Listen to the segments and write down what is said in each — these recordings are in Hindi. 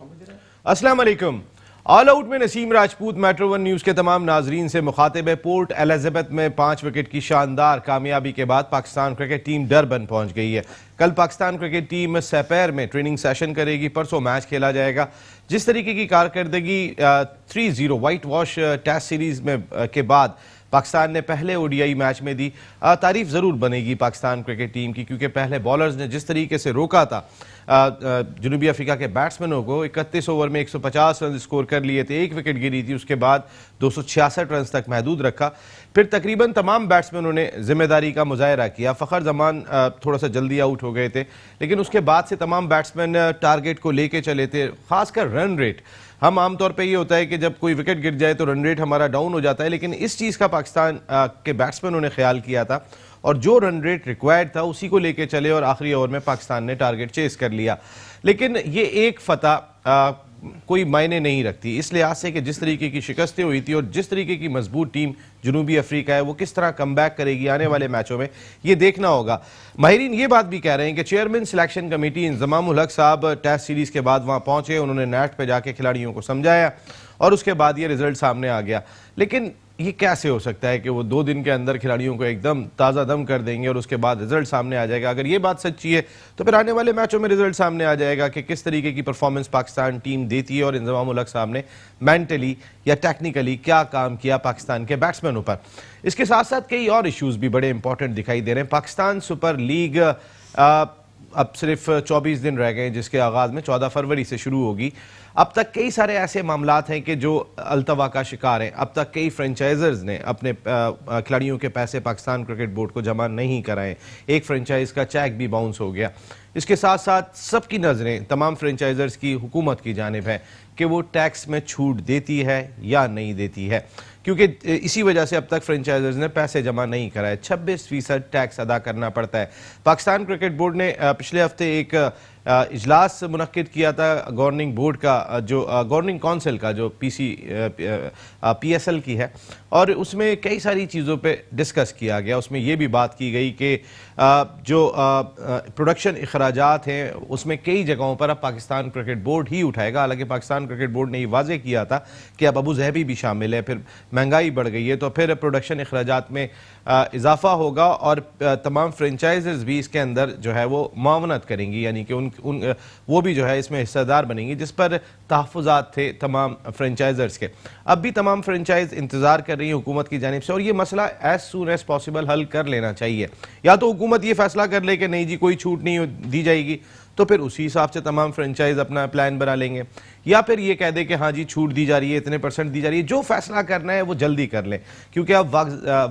अस्सलाम वालेकुम। ऑल आउट में Naseem Rajput metro one news के तमाम नाजरीन से मुखातिब है। पोर्ट एलिजाबेथ में 5 विकेट की शानदार कामयाबी के बाद पाकिस्तान क्रिकेट टीम डरबन पहुंच गई है। कल पाकिस्तान क्रिकेट टीम सैपैर में ट्रेनिंग सेशन करेगी, परसों मैच खेला जाएगा। जिस तरीके की कारकर्दगी 3-0 वाइट वॉश टेस्ट सीरीज में के बाद पाकिस्तान ने पहले ओडीआई मैच में दी, तारीफ ज़रूर बनेगी पाकिस्तान क्रिकेट टीम की, क्योंककि पहले बॉलर्स ने जिस तरीके से रोका था जनूबी अफ्रीका के बैट्समैनों को, 31 ओवर में 150 रन स्कोर कर लिए थे, 1 विकेट गिरी थी, उसके बाद 266 रन तक महदूद रखा। फिर तकरीबन तमाम बैट्समैनों ने जिम्मेदारी का मुजाहरा किया। फ़खर जमान थोड़ा सा जल्दी आउट हो गए थे, लेकिन उसके बाद से तमाम बैट्समैन टारगेट को लेके चले थे। खासकर रन रेट, हम आमतौर पे ये होता है कि जब कोई विकेट गिर जाए तो रन रेट हमारा डाउन हो जाता है, लेकिन इस चीज़ का पाकिस्तान के बैट्समैनों ने ख्याल किया था और जो रन रेट रिक्वायर्ड था उसी को लेके चले और आखिरी ओवर में पाकिस्तान ने टारगेट चेस कर लिया। लेकिन ये एक फतह कोई मायने नहीं रखती, इस लिहाज से कि जिस तरीके की शिकस्तें हुई थी और जिस तरीके की मजबूत टीम जनूबी अफ्रीका है वो किस तरह कमबैक करेगी आने वाले मैचों में, ये देखना होगा। माहिरीन ये बात भी कह रहे हैं कि चेयरमैन सिलेक्शन कमेटी इंजमामुल हक साहब टेस्ट सीरीज के बाद वहाँ पहुंचे, उन्होंने नेट पे जाके खिलाड़ियों को समझाया और उसके बाद ये रिजल्ट सामने आ गया। लेकिन ये कैसे हो सकता है कि वो 2 दिन के अंदर खिलाड़ियों को एकदम ताज़ा दम कर देंगे और उसके बाद रिजल्ट सामने आ जाएगा? अगर ये बात सच्ची है तो फिर आने वाले मैचों में रिजल्ट सामने आ जाएगा कि किस तरीके की परफॉर्मेंस पाकिस्तान टीम देती है और इंजमामुल हक साहब ने मेंटली या टेक्निकली क्या काम किया पाकिस्तान के बैट्समैनों पर। इसके साथ साथ कई और इशूज़ भी बड़े इंपॉर्टेंट दिखाई दे रहे हैं। पाकिस्तान सुपर लीग अब सिर्फ 24 दिन रह गए, जिसके आगाज़ में 14 फरवरी से शुरू होगी। अब तक कई सारे ऐसे मामलात हैं कि जो अल्तवा का शिकार हैं। अब तक कई फ्रेंचाइजर्स ने अपने खिलाड़ियों के पैसे पाकिस्तान क्रिकेट बोर्ड को जमा नहीं कराए। एक फ्रेंचाइज का चेक भी बाउंस हो गया। इसके साथ साथ सबकी नज़रें तमाम फ्रेंचाइजर्स की हुकूमत की जानिब है कि वो टैक्स में छूट देती है या नहीं देती है, क्योंकि इसी वजह से अब तक फ्रेंचाइजर्स ने पैसे जमा नहीं कराए। 26% टैक्स अदा करना पड़ता है। पाकिस्तान क्रिकेट बोर्ड ने पिछले हफ्ते एक इजलास मुनक्किद किया था गवर्निंग बोर्ड का, जो गवर्निंग काउंसिल का, जो PSL की है, और उसमें कई सारी चीज़ों पे डिस्कस किया गया। उसमें ये भी बात की गई कि जो प्रोडक्शन अखराजात हैं उसमें कई जगहों पर अब पाकिस्तान क्रिकेट बोर्ड ही उठाएगा। हालांकि पाकिस्तान क्रिकेट बोर्ड ने ये वाजे किया था कि अब अबू ज़हबी भी शामिल है, फिर महंगाई बढ़ गई है तो फिर प्रोडक्शन अखराजात में इजाफा होगा और तमाम फ्रेंचाइजेज भी इसके अंदर जो है वो मावनत करेंगी, यानी कि वो भी जो है इसमें हिस्सेदार बनेंगी, जिस पर तहफ़्फ़ुज़ात थे तमाम फ्रेंचाइजर्स के। अब भी तमाम फ्रेंचाइज इंतज़ार कर रही है हुकूमत की जानिब से, और ये मसला एज सून एज पॉसिबल हल कर लेना चाहिए। या तो हुकूमत ये फैसला कर ले कि नहीं जी कोई छूट नहीं दी जाएगी, तो फिर उसी हिसाब से तमाम फ्रेंचाइज अपना प्लान बना लेंगे, या फिर ये कह दे कि हाँ जी छूट दी जा रही है, इतने % दी जा रही है। जो फैसला करना है वो जल्दी कर लें, क्योंकि अब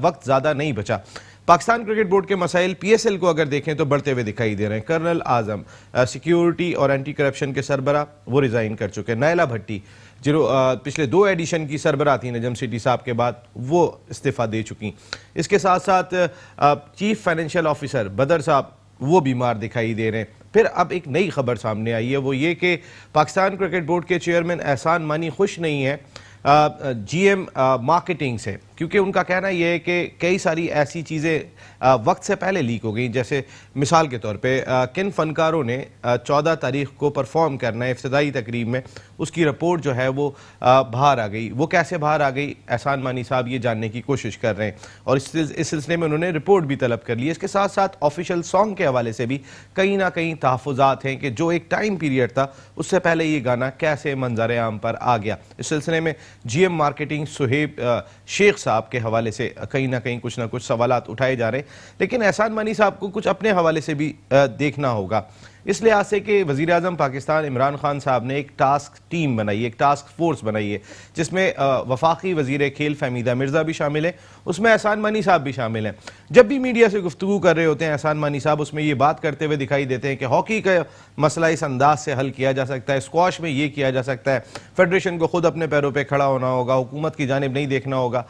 वक्त ज़्यादा नहीं बचा। पाकिस्तान क्रिकेट बोर्ड के मसाइल PSL को अगर देखें तो बढ़ते हुए दिखाई दे रहे हैं। कर्नल आजम सिक्योरिटी और एंटी करप्शन के सरबरा वो रिज़ाइन कर चुके हैं। नायला भट्टी जो पिछले 2 एडिशन की सरबरा थी नजम सिटी साहब के बाद, वो इस्तीफ़ा दे चुकी। इसके साथ साथ चीफ फाइनेंशियल ऑफिसर बदर साहब वो बीमार दिखाई दे रहे हैं। फिर अब एक नई खबर सामने आई है, वो ये कि पाकिस्तान क्रिकेट बोर्ड के चेयरमैन एहसान मानी खुश नहीं है GM मार्केटिंग से, क्योंकि उनका कहना यह है कि कई सारी ऐसी चीज़ें वक्त से पहले लीक हो गई। जैसे मिसाल के तौर पे किन फनकारों ने 14 तारीख को परफॉर्म करना है इफ्तिदाई तकरीब में, उसकी रिपोर्ट जो है वो बाहर आ गई। वो कैसे बाहर आ गई, एहसान मानी साहब ये जानने की कोशिश कर रहे हैं और इस सिलसिले में उन्होंने रिपोर्ट भी तलब कर ली है। इसके साथ साथ ऑफिशियल सॉन्ग के हवाले से भी कहीं ना कहीं तहफ़्फ़ुज़ात हैं कि जो एक टाइम पीरियड था उससे पहले ये गाना कैसे मंजर आम पर आ गया। इस सिलसिले में GM मार्केटिंग सुहेब शेख साहब के हवाले से कहीं ना कहीं कुछ ना कुछ सवालात उठाए जा रहे हैं, लेकिन एहसान मानी साहब को कुछ अपने हवाले से भी देखना होगा। इस लिहाज से कि वज़ीर आज़म पाकिस्तान इमरान खान साहब ने एक टास्क टीम बनाई है, एक टास्क फोर्स बनाई है, जिसमें वफाकी वज़ीर खेल फहमीदा मिर्ज़ा भी शामिल है, उसमें एहसान मानी साहब भी शामिल हैं। जब भी मीडिया से गुफ्तगू कर रहे होते हैं एहसान मानी साहब, उसमें ये बात करते हुए दिखाई देते हैं कि हॉकी का मसला इस अंदाज से हल किया जा सकता है, स्क्वाश में ये किया जा सकता है, फेडरेशन को खुद अपने पैरों पर खड़ा होना होगा, हुकूमत की जानिब नहीं देखना होगा।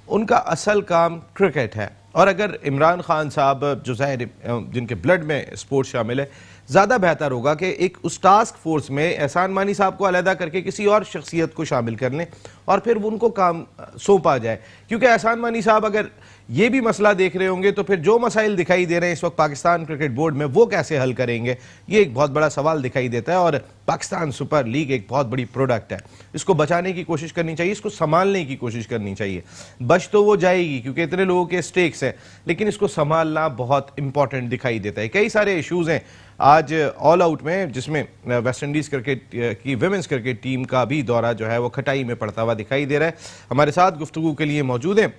उनका असल काम क्रिकेट है, और अगर इमरान खान साहब जो ज़ाहिर जिनके ब्लड में स्पोर्ट्स शामिल है, ज़्यादा बेहतर होगा कि एक उस टास्क फोर्स में एहसान मानी साहब को अलहदा करके किसी और शख्सियत को शामिल कर लें और फिर उनको काम सौंपा जाए। क्योंकि एहसान मानी साहब अगर ये भी मसला देख रहे होंगे, तो फिर जो मसाइल दिखाई दे रहे हैं इस वक्त पाकिस्तान क्रिकेट बोर्ड में, वो कैसे हल करेंगे, ये एक बहुत बड़ा सवाल दिखाई देता है। और पाकिस्तान सुपर लीग एक बहुत बड़ी प्रोडक्ट है, इसको बचाने की कोशिश करनी चाहिए, इसको संभालने की कोशिश करनी चाहिए। बच तो वो जाएगी क्योंकि इतने लोगों के स्टेक्स हैं, लेकिन इसको संभालना बहुत इंपॉर्टेंट दिखाई देता है। कई सारे इश्यूज हैं आज ऑल आउट में, जिसमें वेस्ट इंडीज क्रिकेट की विमेंस क्रिकेट टीम का भी दौरा जो है वो खटाई में पड़ता हुआ दिखाई दे रहा है। हमारे साथ गुफ्तगू के लिए मौजूद हैं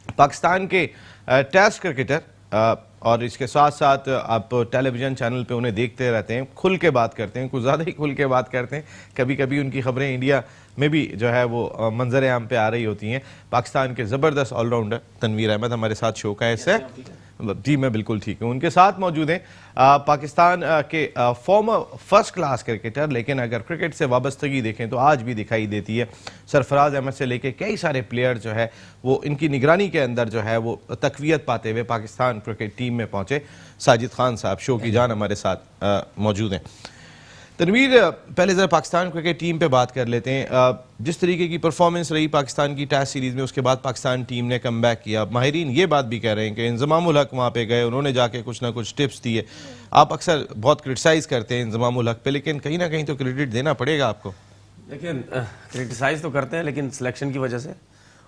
पाकिस्तान के टेस्ट क्रिकेटर, और इसके साथ साथ आप टेलीविजन चैनल पे उन्हें देखते रहते हैं, खुल के बात करते हैं, कुछ ज़्यादा ही खुल के बात करते हैं। कभी कभी उनकी खबरें इंडिया में भी जो है वो मंजर आम पे आ रही होती हैं। पाकिस्तान के ज़बरदस्त ऑलराउंडर तनवीर अहमद हमारे साथ शो का हिस्सा है। जी मैं बिल्कुल ठीक हूँ। उनके साथ मौजूद हैं पाकिस्तान के फॉर्मर फर्स्ट क्लास क्रिकेटर, लेकिन अगर क्रिकेट से वाबस्तगी देखें तो आज भी दिखाई देती है। सरफराज अहमद से लेके कई सारे प्लेयर जो है वो इनकी निगरानी के अंदर जो है वो तकवीयत पाते हुए पाकिस्तान क्रिकेट टीम में पहुंचे। साजिद खान साहब शो की जान हमारे साथ मौजूद हैं। तनवीर, पहले ज़रा पाकिस्तान क्रिकेट टीम पे बात कर लेते हैं। जिस तरीके की परफॉर्मेंस रही पाकिस्तान की टेस्ट सीरीज़ में, उसके बाद पाकिस्तान टीम ने कम बैक किया। माहिरीन ये बात भी कह रहे हैं कि इंज़मामुल हक वहाँ पे गए, उन्होंने जाके कुछ ना कुछ टिप्स दिए। आप अक्सर बहुत क्रिटिसाइज़ करते हैं इंज़मामुल हक पे, लेकिन कहीं ना कहीं तो क्रेडिट देना पड़ेगा आपको। देखिए, क्रिटिसाइज़ तो करते हैं लेकिन सिलेक्शन की वजह से।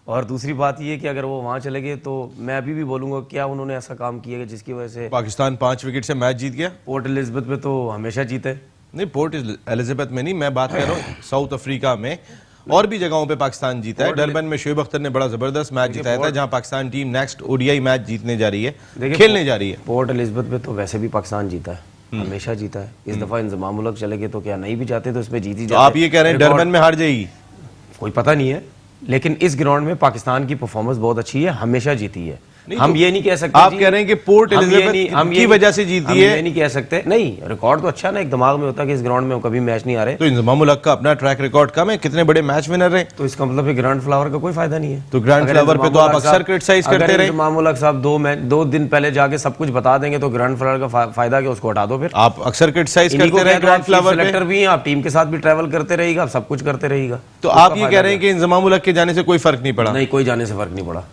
और दूसरी बात ये कि अगर वो वहाँ चले गए तो मैं अभी भी बोलूँगा क्या उन्होंने ऐसा काम किया कि जिसकी वजह से पाकिस्तान 5 विकेट से मैच जीत गया। पोर्ट एलिज़ाबेथ में तो हमेशा जीते। नहीं, पोर्ट एलिज़ाबेथ में नहीं, मैं बात कर रहा हूँ साउथ अफ्रीका में और भी जगहों पे पाकिस्तान जीता है। डरबन में शोएब अख्तर ने बड़ा जबरदस्त मैच जिताया था, जहां Pakistan team next ODI match जीतने जा रही है, खेलने जा रही है। पोर्ट एलिज़ाबेथ में तो वैसे भी पाकिस्तान जीता है, हमेशा जीता है। इस दफा इंज़मामुल हक चले गए तो क्या नहीं भी जाते तो इसमें जीती जाती। आप ये कह रहे हैं डरबन में हार जाएगी? कोई पता नहीं है, लेकिन इस ग्राउंड में पाकिस्तान की परफॉर्मेंस बहुत अच्छी है, हमेशा जीती है। हम ये नहीं कह सकते। आप कह रहे हैं कि पोर्ट एलिज़ाबेथ की वजह से जीती है? ये नहीं कह सकते। नहीं, रिकॉर्ड तो अच्छा ना एक दिमाग में होता है कि इस ग्राउंड में कभी मैच नहीं आ रहे। तो इंज़मामुल हक का अपना ट्रैक रिकॉर्ड कम है, कितने बड़े मैच विनर रहे, तो इसका मतलब है ग्रैंड फ्लावर का कोई फायदा नहीं है। तो ग्रैंड फ्लावर पे तो आप अक्सर क्रिटिसाइज करते रहे। इंज़मामुल हक साहब 2 दिन पहले जाके सब कुछ बता देंगे तो ग्रैंड फ्लावर का फायदा क्या, उसको हटा दो। फिर आप अक्सर क्रिटिसाइज करते रहे ग्रैंड फ्लावर पे। सिलेक्टर भी हैं, आप टीम के साथ भी ट्रैवल करते रहेगा, आप सब कुछ करते रहेगा। तो आप ये कह रहे हैं कि इंज़मामुल हक के जाने से कोई फर्क नहीं पड़ा? नहीं, कोई जाने से फर्क नहीं पड़ा।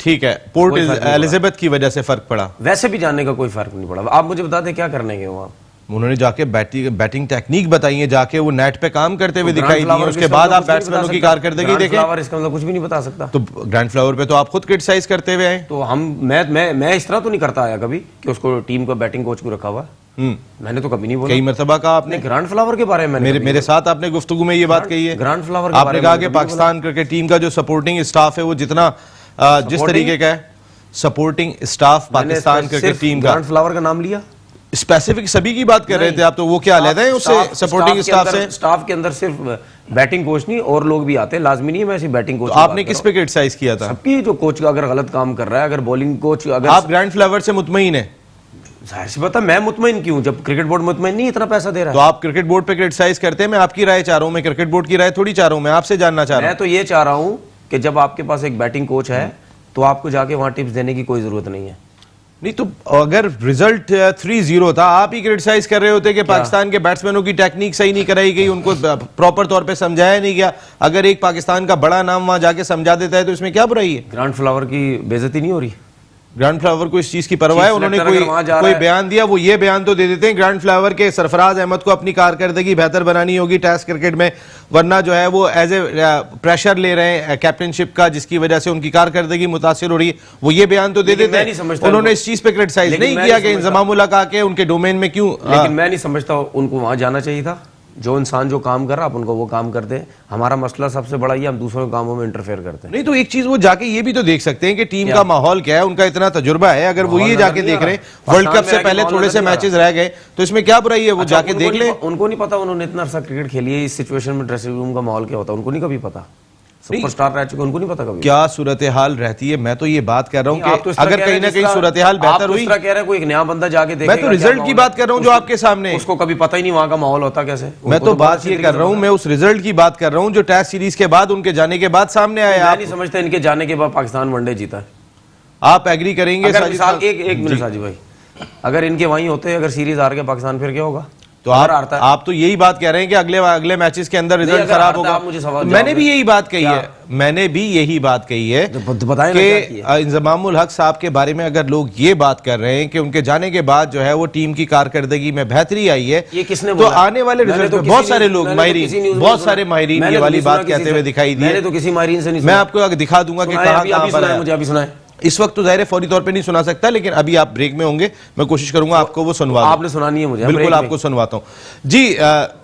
ठीक है, पोर्ट एलिज़ाबेथ की वजह से फर्क पड़ा? वैसे भी जाने का कोई फर्क नहीं पड़ा। आप मुझे बता दें क्या करने गए वहाँ? उन्होंने जाके बैटिंग टेक्निक बताई है, जाके वो नेट पे काम करते हुए दिखाई दिए, उसके बाद आप बैट्समैनों की कारकर्दगी देखें। इसका मतलब कुछ भी नहीं बता सकता। तो ग्रैंड फ्लावर पे तो आप खुद क्रिटिसाइज करते हुए आए। तो मैं इस तरह तो नहीं करता आया कभी कि उसको टीम का बैटिंग कोच को रखा हुआ। मैंने तो कभी नहीं बोला। कई मरतबा कहा आपने ग्रैंड फ्लावर के बारे में। मेरे साथ आपने गुफ्तगू में ये बात कही है। ग्रैंड फ्लावर आपने कहा कि पाकिस्तान क्रिकेट टीम का जो सपोर्टिंग स्टाफ है वो जितना जिस तरीके का है supporting staff Pakistan cricket team का, ग्रैंड फ्लावर का नाम लिया, स्पेसिफिक सभी की बात कर रहे थे आप, तो वो क्या लेते हैं उससे सपोर्टिंग स्टाफ से? स्टाफ के अंदर सिर्फ बैटिंग कोच नहीं और लोग भी आते हैं, लाजमी नहीं है मैं ऐसी बैटिंग कोच। तो आपने किस पे क्रिटिसाइज किया था? सबकी, जो कोच का अगर गलत काम कर रहा है, अगर बॉलिंग कोच अगर। आप ग्रैंड फ्लावर से मुतमईन है? जाहिर सी बात है, मैं मुतमईन क्यों, जब क्रिकेट बोर्ड मुतमईन नहीं इतना पैसा दे रहा है। तो आप क्रिकेट बोर्ड पे क्रिटिसाइज करते हैं, मैं आपकी राय चाह रहा हूं, मैं क्रिकेट बोर्ड की राय थोड़ी चाह रहा हूं, मैं आपसे जानना चाह रहा हूं। मैं तो ये चाह रहा हूं कि जब आपके पास एक बैटिंग कोच है तो आपको जाके वहां टिप्स देने की कोई जरूरत नहीं है। नहीं तो अगर रिजल्ट 3-0 था, आप ही क्रिटिसाइज कर रहे होते कि पाकिस्तान के बैट्समैनों की टेक्निक सही नहीं कराई गई, उनको प्रॉपर तौर पे समझाया नहीं गया। अगर एक पाकिस्तान का बड़ा नाम वहां जाके समझा देता है तो इसमें क्या बुराई है? ग्रैंड फ्लावर की बेइज्जती नहीं हो रही? ग्रैंड फ्लावर को इस चीज की परवाह है? उन्होंने कोई बयान दिया, वो ये बयान तो दे देते हैं ग्रैंड फ्लावर के सरफराज अहमद को अपनी कारकर्दगी बेहतर बनानी होगी टेस्ट क्रिकेट में, वरना जो है वो एज ए प्रेशर ले रहे हैं कैप्टनशिप का, जिसकी वजह से उनकी कारकर्दगी मुतासिर हो रही है। वो ये बयान तो दे देते हैं। उन्होंने इस चीज पे क्रिटिसाइज नहीं किया कि इंज़मामुल हक आके उनके डोमेन में क्यों। लेकिन मैं नहीं समझता उनको वहां जाना चाहिए था। जो इंसान जो काम कर रहा है उनको वो काम करते हैं। हमारा मसला सबसे बड़ा ये, हम दूसरों के कामों में इंटरफेयर करते हैं। नहीं तो एक चीज वो जाके ये भी तो देख सकते हैं कि टीम का माहौल क्या है, उनका इतना तजुर्बा है। अगर वो ये जाके देख रहे हैं, वर्ल्ड कप से पहले थोड़े से मैचेस रह गए, तो इसमें क्या बुराई है? वो जाके देख ले। उनको नहीं पता, उन्होंने इतना अर्सा क्रिकेट खेली है, इस सिचुएशन में ड्रेसिंग रूम का माहौल क्या होता है उनको नहीं कभी पता। सुपरस्टार रह चुके, उनको नहीं पता कभी क्या सूरत हाल रहती है। मैं तो ये बात कर रहा हूँ कि अगर कहीं ना कहीं सूरत हाल बेहतर हुई। कह रहे हैं कोई एक नया बंदा जाके देखेगा। मैं तो रिजल्ट की बात कर रहा हूँ जो आपके सामने, उसको कभी पता ही नहीं वहां का माहौल होता कैसे। मैं तो बात ये कर रहा हूँ, मैं उस रिजल्ट की बात कर रहा हूँ जो टेस्ट सीरीज के बाद उनके जाने के बाद सामने आया। आप नहीं समझते इनके जाने के बाद पाकिस्तान वनडे जीता है? आप एग्री करेंगे? एक मिनट साजिद भाई, अगर इनके वहीं होते अगर सीरीज हार के पाकिस्तान, फिर क्या होगा? तो आप तो यही बात कह रहे हैं कि अगले मैचेस के अंदर रिजल्ट खराब होगा। मैंने भी यही बात कही है, मैंने भी यही बात कही है कि इंजमामुल हक साहब के बारे में अगर लोग ये बात कर रहे हैं कि उनके जाने के बाद जो है वो टीम की कारकर्दगी में बेहतरी आई है, ये किसने तो आने वाले रिजल्ट में बहुत सारे लोग माहिरीन, बहुत सारे माहिरीन ये वाली बात कहते हुए दिखाई दिए। तो किसी माहिरीन से नहीं, मैं आपको दिखा दूंगा कि कहां पर है। मुझे अभी सुनाए। इस वक्त तो ज़ाहिर फौरी तौर पे नहीं सुना सकता, लेकिन अभी आप ब्रेक में होंगे, मैं कोशिश करूंगा आपको वो सुनवा दूं। आपने सुनानी है मुझे, बिल्कुल आपको सुनवाता हूं जी।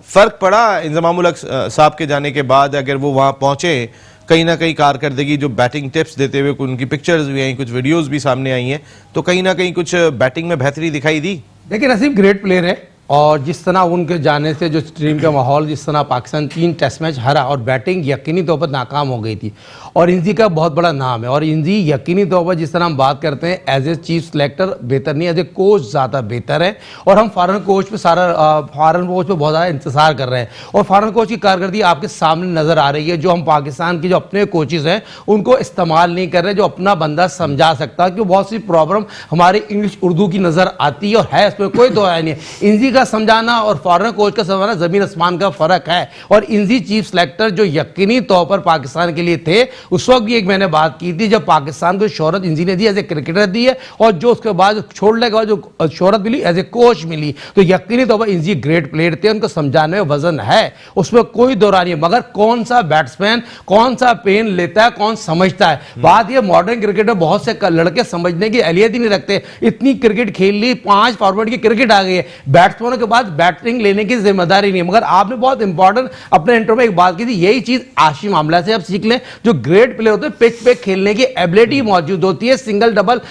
फर्क पड़ा इंजमामुल हक साहब के जाने के बाद, अगर वो वहां पहुंचे, कहीं ना कहीं कारकर्दगी जो बैटिंग टिप्स देते हुए उनकी पिक्चर्स भी आई, कुछ वीडियोस भी सामने आई हैं, तो कहीं ना कहीं कुछ बैटिंग में बेहतरी दिखाई दी। देखिए नसीब ग्रेट प्लेयर है, और जिस तरह उनके जाने से जो टीम का माहौल, जिस तरह पाकिस्तान 3 टेस्ट मैच हारा और बैटिंग यकीनी तौर पर नाकाम हो गई थी, और इंजी का बहुत बड़ा नाम है, और इंजी यकीनी तौर पर जिस तरह हम बात करते हैं एज ए चीफ सिलेक्टर बेहतर नहीं, एज ए कोच ज़्यादा बेहतर है। और हम फॉरेन कोच पे फॉरेन कोच पे बहुत ज़्यादा इंतजार कर रहे हैं, और फॉरेन कोच की कारकर्दगी आपके सामने नज़र आ रही है। जो हम पाकिस्तान के जो अपने कोचेज़ हैं उनको इस्तेमाल नहीं कर रहे, जो अपना बंदा समझा सकता, क्योंकि बहुत सी प्रॉब्लम हमारी इंग्लिश उर्दू की नज़र आती है, और है इसमें कोई दो नहीं है। इंजी का समझाना और फॉरेन कोच का समझाना ज़मीन आसमान का फ़र्क है। और इंजी चीफ सिलेक्टर जो यकीनी तौर पर पाकिस्तान के लिए थे, उस वक्त भी एक मैंने बात की थी जब पाकिस्तान को शोहरत इंजी ने दी एज ए क्रिकेटर दी है, और जो उसके बाद छोड़ने के बाद जो शोहरत मिली एज ए कोच मिली, तो यकीनी तौर पर इंजी ग्रेट प्लेयर थे, उनको समझाने में वजन है, उसमें कोई दो राय नहीं है। मगर कौन सा बैट्समैन कौन सा पेन लेता है, कौन समझता है। बात यह मॉडर्न क्रिकेट में बहुत से लड़के समझने की अहलियत ही नहीं रखते। इतनी क्रिकेट खेल ली, 5 फॉर्मेट की क्रिकेट आ गई है, बैट्समैन के बाद बैटिंग लेने की जिम्मेदारी नहीं है। मगर आपने बहुत इंपॉर्टेंट अपने इंटरव्यू में एक बात की थी, यही चीज आशिम आमला से आप सीख लें। जो ग्रेट प्लेयर होते हैं पिच पे खेलने की एबिलिटी मौजूद होती है, सिंगल डबल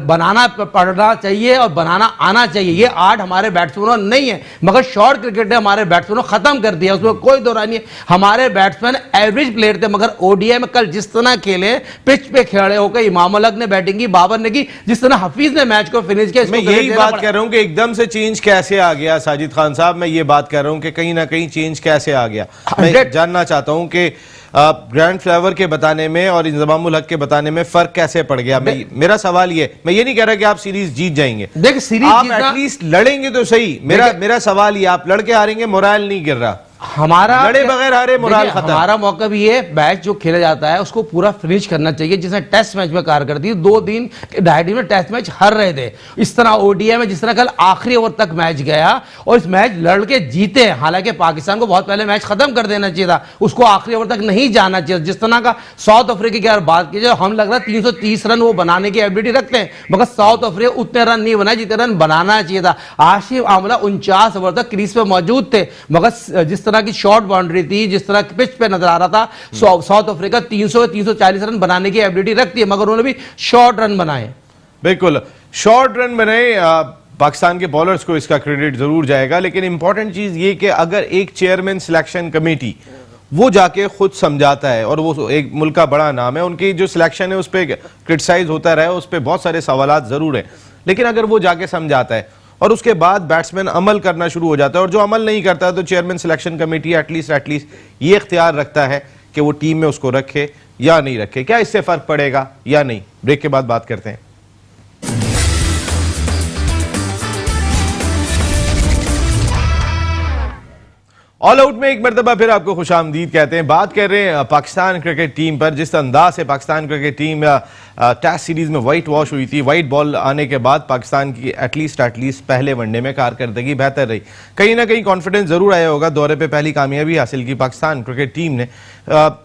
बनाना पड़ना चाहिए और बनाना आना चाहिए। ये आर्ट हमारे बैट्समैनों नहीं है, मगर शॉर्ट क्रिकेट ने हमारे बैट्समैनों खत्म कर दिया, उसमें कोई दो राय नहीं है। हमारे बैट्समैन एवरेज प्लेयर थे, मगर ओडीआई में कल जिस तरह खेले, पिच पे खड़े होकर इमामुल हक ने बैटिंग की, बाबर ने की, जिस तरह हफीज ने मैच को फिनिश किया, मैं यही बात कर रहा हूं कि एकदम से चेंज कैसे आ गया साजिद खान साहब। मैं ये बात कर रहा हूं कि कहीं ना कहीं चेंज कैसे आ गया। मैं जानना चाहता हूं कि ग्रैंड फ्लेवर के बताने में और इंजमामुल हक के बताने में फर्क कैसे पड़ गया। मेरा सवाल ये, मैं ये नहीं कह रहा कि आप सीरीज जीत जाएंगे, देखिए सीरीज आप एटलीस्ट लड़ेंगे तो सही। मेरा सवाल ये, आप लड़के हारेंगे, मोराल नहीं गिर रहा, हमारा लड़े बगैर हारे मोराल खत्म। हमारा मौका भी है, मैच जो खेला जाता है उसको पूरा फिनिश करना चाहिए, जिसने टेस्ट मैच में कारकर्दगी 2 दिन 2.5 दिन में टेस्ट मैच हार रहे थे। इस तरह ओडीआई में जिस तरह कल आखिरी ओवर तक मैच गया और इस मैच लड़के जीते, हालांकि पाकिस्तान को बहुत पहले मैच खत्म कर देना चाहिए था, उसको आखिरी ओवर तक नहीं जाना चाहिए। जिस तरह का साउथ अफ्रीका की अगर बात की जाए, हम लग रहा है 330 रन वो बनाने की एबिलिटी रखते हैं, मगर साउथ अफ्रीका उतने रन नहीं बनाए जितने रन बनाना चाहिए था। आशिफ आमला 49 ओवर तक क्रीज पे मौजूद थे, मगर जिस तरह की शॉर्ट बाउंड्री थी, जिस तरह पिच पे नजर आ रहा था, साउथ अफ्रीका 300-340 रन बनाने की एबिलिटी रखती है, मगर उन्होंने भी शॉर्ट रन बनाए। बिल्कुल शॉर्ट रन बनाए। पाकिस्तान के बॉलर्स को इसका क्रेडिट जरूर जाएगा, लेकिन इंपॉर्टेंट चीज ये कि अगर एक चेयरमैन सिलेक्शन कमेटी वो जाके खुद समझाता है, और वो एक मुल्क का बड़ा नाम है, उनकी जो सिलेक्शन है उस पर क्रिटिसाइज होता रहा, उस पर बहुत सारे सवालात जरूर है, लेकिन अगर वो जाके समझाता है और उसके बाद बैट्समैन अमल करना शुरू हो जाता है, और जो अमल नहीं करता तो चेयरमैन सिलेक्शन कमेटी एटलीस्ट ये इख्तियार रखता है कि वो टीम में उसको रखे या नहीं रखे। क्या इससे फर्क पड़ेगा या नहीं? ब्रेक के बाद बात करते हैं। ऑल आउट में एक मरतबा फिर आपको खुशामदीद कहते हैं। बात कर रहे हैं पाकिस्तान क्रिकेट टीम पर, जिस अंदाज से Pakistan cricket team test series में वाइट वॉश हुई थी। वाइट बॉल आने के बाद पाकिस्तान की एटलीस्ट पहले वनडे में कारकर्दगी बेहतर रही, कहीं ना कहीं कॉन्फिडेंस जरूर आया होगा, दौरे पे पहली कामयाबी हासिल की पाकिस्तान क्रिकेट टीम ने,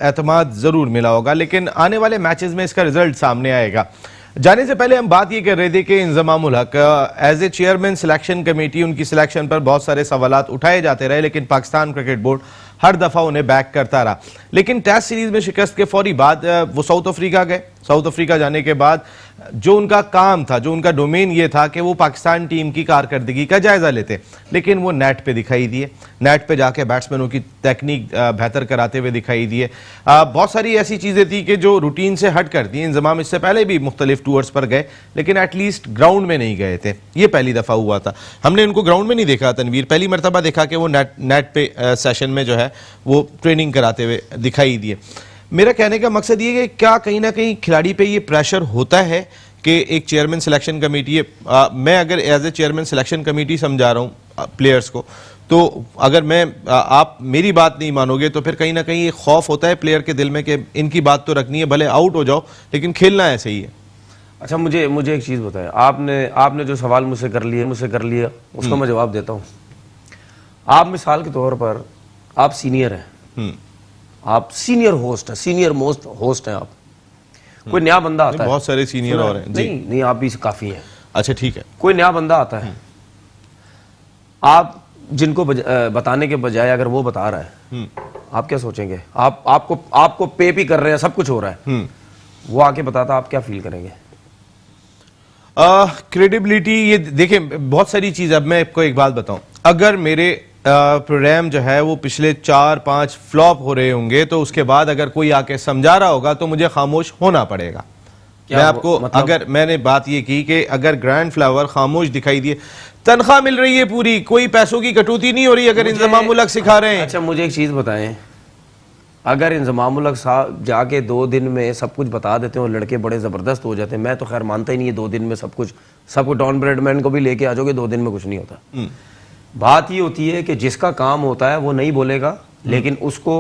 एतमाद जरूर मिला होगा, लेकिन आने वाले मैचेस में इसका रिजल्ट सामने आएगा। जाने से पहले हम बात ये कर रहे थे कि Inzamamul Haq as a chairman selection committee, उनकी सिलेक्शन पर बहुत सारे सवालात उठाए जाते रहे, लेकिन पाकिस्तान क्रिकेट बोर्ड हर दफा उन्हें बैक करता रहा। लेकिन टेस्ट सीरीज में शिकस्त के फौरी बाद वो साउथ अफ्रीका गए। साउथ अफ्रीका जाने के बाद जो उनका काम था, जो उनका डोमेन ये था कि वो पाकिस्तान टीम की कारकर्दगी का जायजा लेते, लेकिन वो नेट पे दिखाई दिए, नेट पे जाके बैट्समैनों की टेक्निक बेहतर कराते हुए दिखाई दिए। बहुत सारी ऐसी चीजें थी कि जो रूटीन से हट कर दी। इंजमाम इससे पहले भी मुख्तलिफ टूर्स पर गए, लेकिन एटलीस्ट ग्राउंड में नहीं गए थे। ये पहली दफा हुआ था, हमने उनको ग्राउंड में नहीं देखा। तनवीर, पहली मरतबा देखा कि वो नेट पे सेशन में जो है वो ट्रेनिंग कराते हुए दिखाई दिए। मेरा कहने का मकसद ये कि क्या कहीं ना कहीं खिलाड़ी पे ये प्रेशर होता है कि एक चेयरमैन सिलेक्शन कमेटी है, मैं अगर as a chairman selection committee समझा रहा हूँ, प्लेयर्स को, तो अगर मैं आप मेरी बात नहीं मानोगे तो फिर कहीं ना कहीं एक खौफ होता है प्लेयर के दिल में कि इनकी बात तो रखनी है, भले आउट हो जाओ लेकिन खेलना ऐसे ही है। अच्छा, मुझे एक चीज़ बताएं, आपने जो सवाल मुझसे कर लिया उसका मैं जवाब देता हूँ। आप मिसाल के तौर पर आप सीनियर हैं, आप सीनियर होस्ट हैं, सीनियर मोस्ट होस्ट हैं आप। कोई नया बंदा आता है, बहुत सारे सीनियर और हैं जी। नहीं, आप भी काफ़ी हैं। अच्छा ठीक है। कोई नया बंदा आता है, आप जिनको बताने के बजाय अगर वो बता रहा है, आप क्या सोचेंगे? आपको पे भी कर रहे हैं, सब कुछ हो रहा है, वो आके बताता, आप क्या फील करेंगे? क्रेडिबिलिटी, ये देखिए बहुत सारी चीज। अब मैं आपको एक बात बताऊं, अगर मेरे प्रोग्राम जो है वो पिछले 4-5 फ्लॉप हो रहे होंगे तो उसके बाद अगर कोई आके समझा रहा होगा तो मुझे खामोश होना पड़ेगा। मैं आपको मतलब? अगर मैंने बात ये की कि अगर ग्रैंड फ्लावर खामोश दिखाई दिए, तनख्वाह मिल रही है पूरी, कोई पैसों की कटौती नहीं हो रही अगर इंजमामुल-हक सिखा रहे हैं। अच्छा, मुझे एक चीज बताएं, अगर इंजमामुल-हक साहब जाके 2 दिन में सब कुछ बता देते हैं और लड़के बड़े जबरदस्त हो जाते हैं, मैं तो खैर मानता ही नहीं है 2 दिन में सब कुछ डॉन ब्रेडमैन को भी लेके आ जाओगे 2 दिन में कुछ नहीं होता। बात ये होती है कि जिसका काम होता है वो नहीं बोलेगा, लेकिन उसको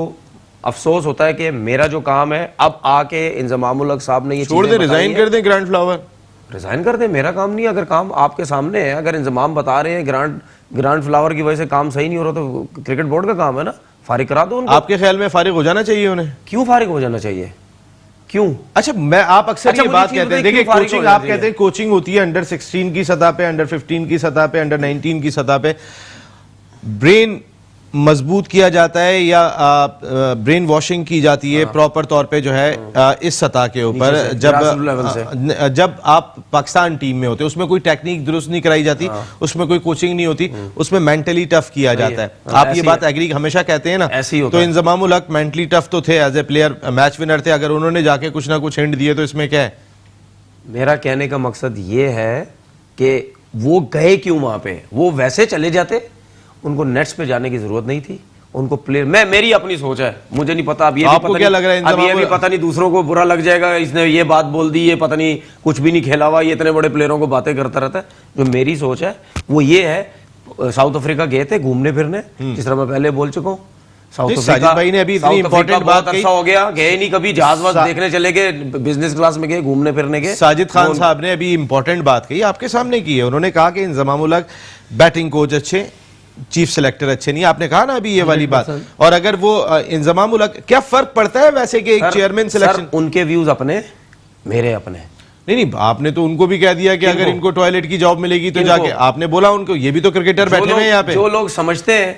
अफसोस होता है कि मेरा जो काम है, अब आके इंजमामुल-हक साहब ने ये छोड़ दे, रिजाइन कर दे ग्रैंड फ्लावर, रिजाइन कर दे, मेरा काम नहीं है। अगर काम आपके सामने है, अगर इंजमाम बता रहे हैं ग्रैंड फ्लावर की वजह से काम सही नहीं हो रहा, तो क्रिकेट बोर्ड का काम है ना, फारिग करा दो उनको। आपके ख्याल में फारिग हो जाना चाहिए उन्हें? क्यों फारिग हो जाना चाहिए? क्यों? अच्छा, आप अक्सर ये बात कहते हैं, देखिए कोचिंग, आप कहते हैं कोचिंग होती है अंडर 16 की सतह पे, अंडर 15 की सतह पे, अंडर 19 की सतह पे, ब्रेन मजबूत किया जाता है या ब्रेन वॉशिंग की जाती है प्रॉपर तौर पे जो है इस सतह के ऊपर, जब आप पाकिस्तान टीम में होते हैं उसमें कोई टेक्निक दुरुस्त नहीं कराई जाती, उसमें कोई कोचिंग नहीं होती, उसमें मेंटली टफ किया जाता है। आप ये बात एग्री हमेशा कहते हैं ना, तो इंजमामुल-हक मेंटली टफ तो थे, as a player match winner थे, अगर उन्होंने जाके कुछ ना कुछ हिंट दिए तो इसमें क्या है? मेरा कहने का मकसद ये है कि वो गए क्यों वहां पे, वो वैसे चले जाते, उनको नेट्स पे जाने की जरूरत नहीं थी, उनको प्लेयर, मेरी अपनी सोच है, मुझे नहीं पता, अब ये आपको क्या लग रहा है? अब ये भी पता नहीं, दूसरों को बुरा लग जाएगा, इसने ये बात बोल दी, ये पता नहीं कुछ भी नहीं खेला हुआ, ये इतने बड़े प्लेयरों को बातें करता रहता है। जो मेरी सोच है वो ये है, साउथ अफ्रीका गए थे घूमने फिरने, जिस तरह मैं पहले बोल चुका हूँ। साजिद भाई ने अभी इतनी इंपॉर्टेंट बात कही, हो गया, गए नहीं कभी, जहाज वाज देखने चले गए, बिजनेस क्लास में गए, घूमने फिरने गए। साजिद खान साहब ने अभी इंपॉर्टेंट बात कही, आपके सामने की है। उन्होंने कहा कि इंजमामुल-हक बैटिंग कोच अच्छे, चीफ सेलेक्टर अच्छे नहीं। आपने कहा ना अभी ये वाली बात, और अगर वो इंजमामुल-हक, क्या फर्क पड़ता है वैसे कि एक चेयरमैन सिलेक्शन? उनके व्यूज अपने, मेरे अपने। नहीं, आपने तो उनको भी कह दिया कि अगर इनको टॉयलेट की जॉब मिलेगी तो जाके, आपने बोला उनको, ये भी तो क्रिकेटर बैठे हुए हैं यहाँ पे। जो लोग समझते हैं,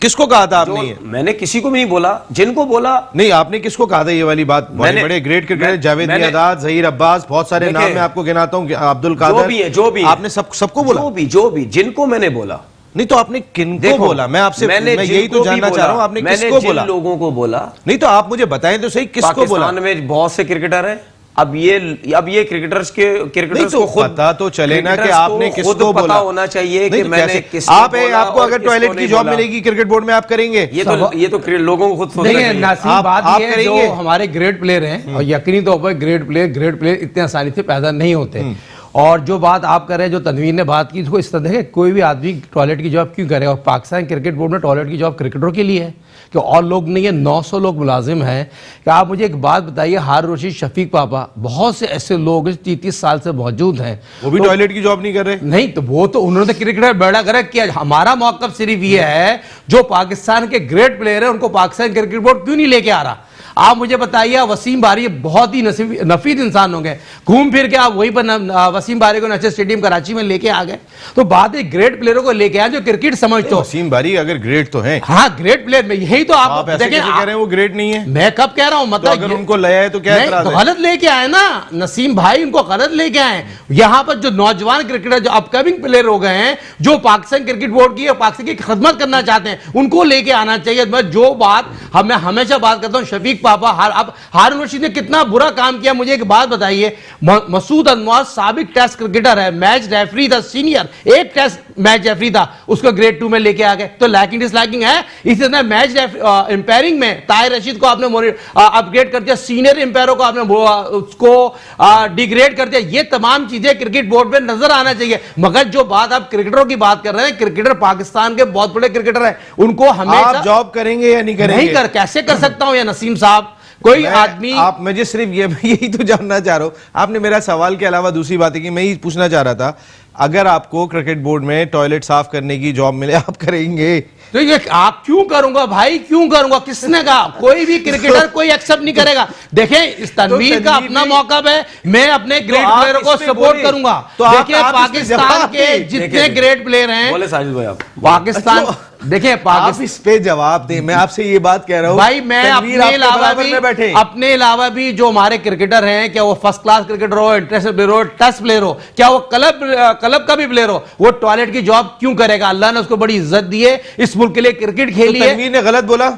किसको कहा था आपने? मैंने किसी को भी नहीं बोला, जिनको बोला। नहीं, आपने किसको कहा था ये वाली बात? बड़े great cricketer, Javed my dad, Zaheer Abbas, बहुत सारे नाम मैं आपको गिनाता हूँ, अब्दुल कादर, जो भी आपने सबको बोला? जो भी जिनको मैंने बोला। नहीं तो आपने किनको बोला? मैं आपसे, मैं यही तो जानना चाह रहा हूं, आपने किसको बोला? लोगों को बोला। नहीं तो आप मुझे बताएं तो सही, किसको बोला? पाकिस्तान में बहुत से क्रिकेटर हैं, अब ये क्रिकेटर्स को खुद पता तो चले ना कि आपने किसको बोला, होना चाहिए कि मैंने किसको बोला। आपको अगर टॉयलेट की जॉब मिलेगी क्रिकेट बोर्ड में, आप करेंगे? ये तो लोगों को खुद सोचना चाहिए। नासिर, बात ये है, जो हमारे ग्रेट प्लेयर हैं, और यकीनी तौर पर ग्रेट प्लेयर इतने आसानी से पैदा नहीं होते। और जो बात आप कर रहे हैं, जो तनवीर ने बात की, इसको इस तरह है, कोई भी आदमी टॉयलेट की जॉब क्यों करे? और पाकिस्तान क्रिकेट बोर्ड में टॉयलेट की जॉब क्रिकेटरों के लिए है कि और लोग नहीं है, 900 लोग मुलाजिम हैं। कि आप मुझे एक बात बताइए, हारून रशीद, शफीक पापा, बहुत से ऐसे लोग 30 साल से मौजूद हैं, वो भी टॉयलेट की जॉब नहीं कर रहे? नहीं, तो वो तो उन्होंने तो क्रिकेटर बड़ा गर्व किया। हमारा मौक़िफ़ सिर्फ ये है, जो पाकिस्तान के ग्रेट प्लेयर है उनको पाकिस्तान क्रिकेट बोर्ड क्यों नहीं लेके आ रहा? आप मुझे बताइए, वसीम बारी बहुत ही नफीस इंसान होंगे, घूम फिर के आप वही पर वसीम बारी को नशे स्टेडियम कराची में लेके आ गए। तो बात है ग्रेट प्लेयरों को लेके आए जो क्रिकेट समझते हो। वसीम बारी अगर ग्रेट तो हैं, हाँ ग्रेट प्लेयर में, यही तो आप देखें, कह रहे हैं वो ग्रेट नहीं है। मैं कब कह रहा हूं, मतलब तो अगर उनको लाया है तो क्या तो गलत लेके आए ना नसीम भाई, उनको गलत लेके आए। यहाँ पर जो नौजवान क्रिकेटर, जो अपकमिंग प्लेयर हो गए हैं, जो पाकिस्तान क्रिकेट बोर्ड की और पाकिस्तान की खिदमत करना चाहते हैं, उनको लेके आना चाहिए। मैं जो बात मैं हमेशा बात करता हूँ, शफीक पापा, अब हारून रशीद ने कितना बुरा काम किया, मुझे एक बात बताइए। मसूद अनवर साबिक टेस्ट क्रिकेटर है, मैच रेफरी द सीनियर, एक टेस्ट मैच रेफरी था उसको ग्रेड 2 में लेके आ गए, तो लैकिंग डिसलैकिंग है। इसी तरह मैच एम्पायरिंग में ताहिर रशीद को आपने अपग्रेड कर दिया, सीनियर एम्पायरों को आपने उसको डिग्रेड कर दिया। ये तमाम चीजें क्रिकेट बोर्ड में नजर आना चाहिए। मगर जो बात आप क्रिकेटरों की बात कर रहे हैं, क्रिकेटर पाकिस्तान के बहुत बड़े क्रिकेटर हैं, उनको हमेशा आप जॉब करेंगे या नहीं करेंगे? नहीं कैसे कर सकता हूं या नसीम साहब, कोई आदमी आप मुझे सिर्फ यही तो जानना चाह रहा हूं। आपने मेरा सवाल के अलावा दूसरी बात है कि मैं ही पूछना चाह रहा था, अगर आपको क्रिकेट बोर्ड में टॉयलेट साफ करने की जॉब मिले, आप करेंगे? तो ये आप क्यों करूंगा भाई, क्यों करूंगा? किसने कहा? कोई भी क्रिकेटर कोई एक्सेप्ट नहीं करेगा। देखें, इस तनवीर का अपना मौका है, मैं अपने ग्रेट प्लेयरों को सपोर्ट करूंगा। तो देखिए पाकिस्तान के जितने ग्रेट प्लेयर हैं, बोले साजिद भाई आप पाकिस्तान, देखिए आप इस पे जवाब दें। मैं आपसे ये बात कह रहा हूं भाई, मैं अपने अलावा भी जो हमारे क्रिकेटर हैं, क्या वो फर्स्ट क्लास क्रिकेटर हो, इंटरनेशनल प्लेयर हो, टेस्ट प्लेयर हो, क्या वो क्लब का भी प्लेयर हो, वो टॉयलेट की जॉब क्यों करेगा? अल्लाह ने उसको बड़ी इज्जत दी है, इस मुल्क के लिए क्रिकेट खेली है। तनवीर ने गलत बोला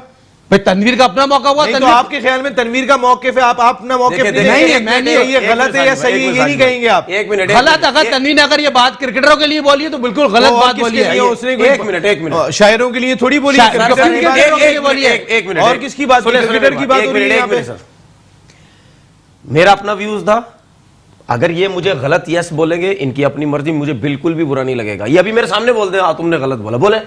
भाई, तनवीर का अपना मौका हुआ। तो आपके ख्याल में तनवीर का मौके पे आप अपना मौके पे नहीं, मैं नहीं, ये गलत है या सही है ये नहीं कहेंगे आप? एक मिनट, गलत अगर तनवीर ने अगर ये बात क्रिकेटरों के लिए बोली है तो बिल्कुल गलत बात बोली है। उसने एक मिनट शायरों के लिए थोड़ी बोली, एक मिनट, और किसकी बात? क्रिकेटर की बात हो रही है यहाँ पे। मेरा अपना व्यूज था, अगर ये मुझे गलत यस बोलेंगे, इनकी अपनी मर्जी, मुझे बिल्कुल भी बुरा नहीं लगेगा। ये अभी मेरे सामने बोल दे, तुमने गलत बोला, बोले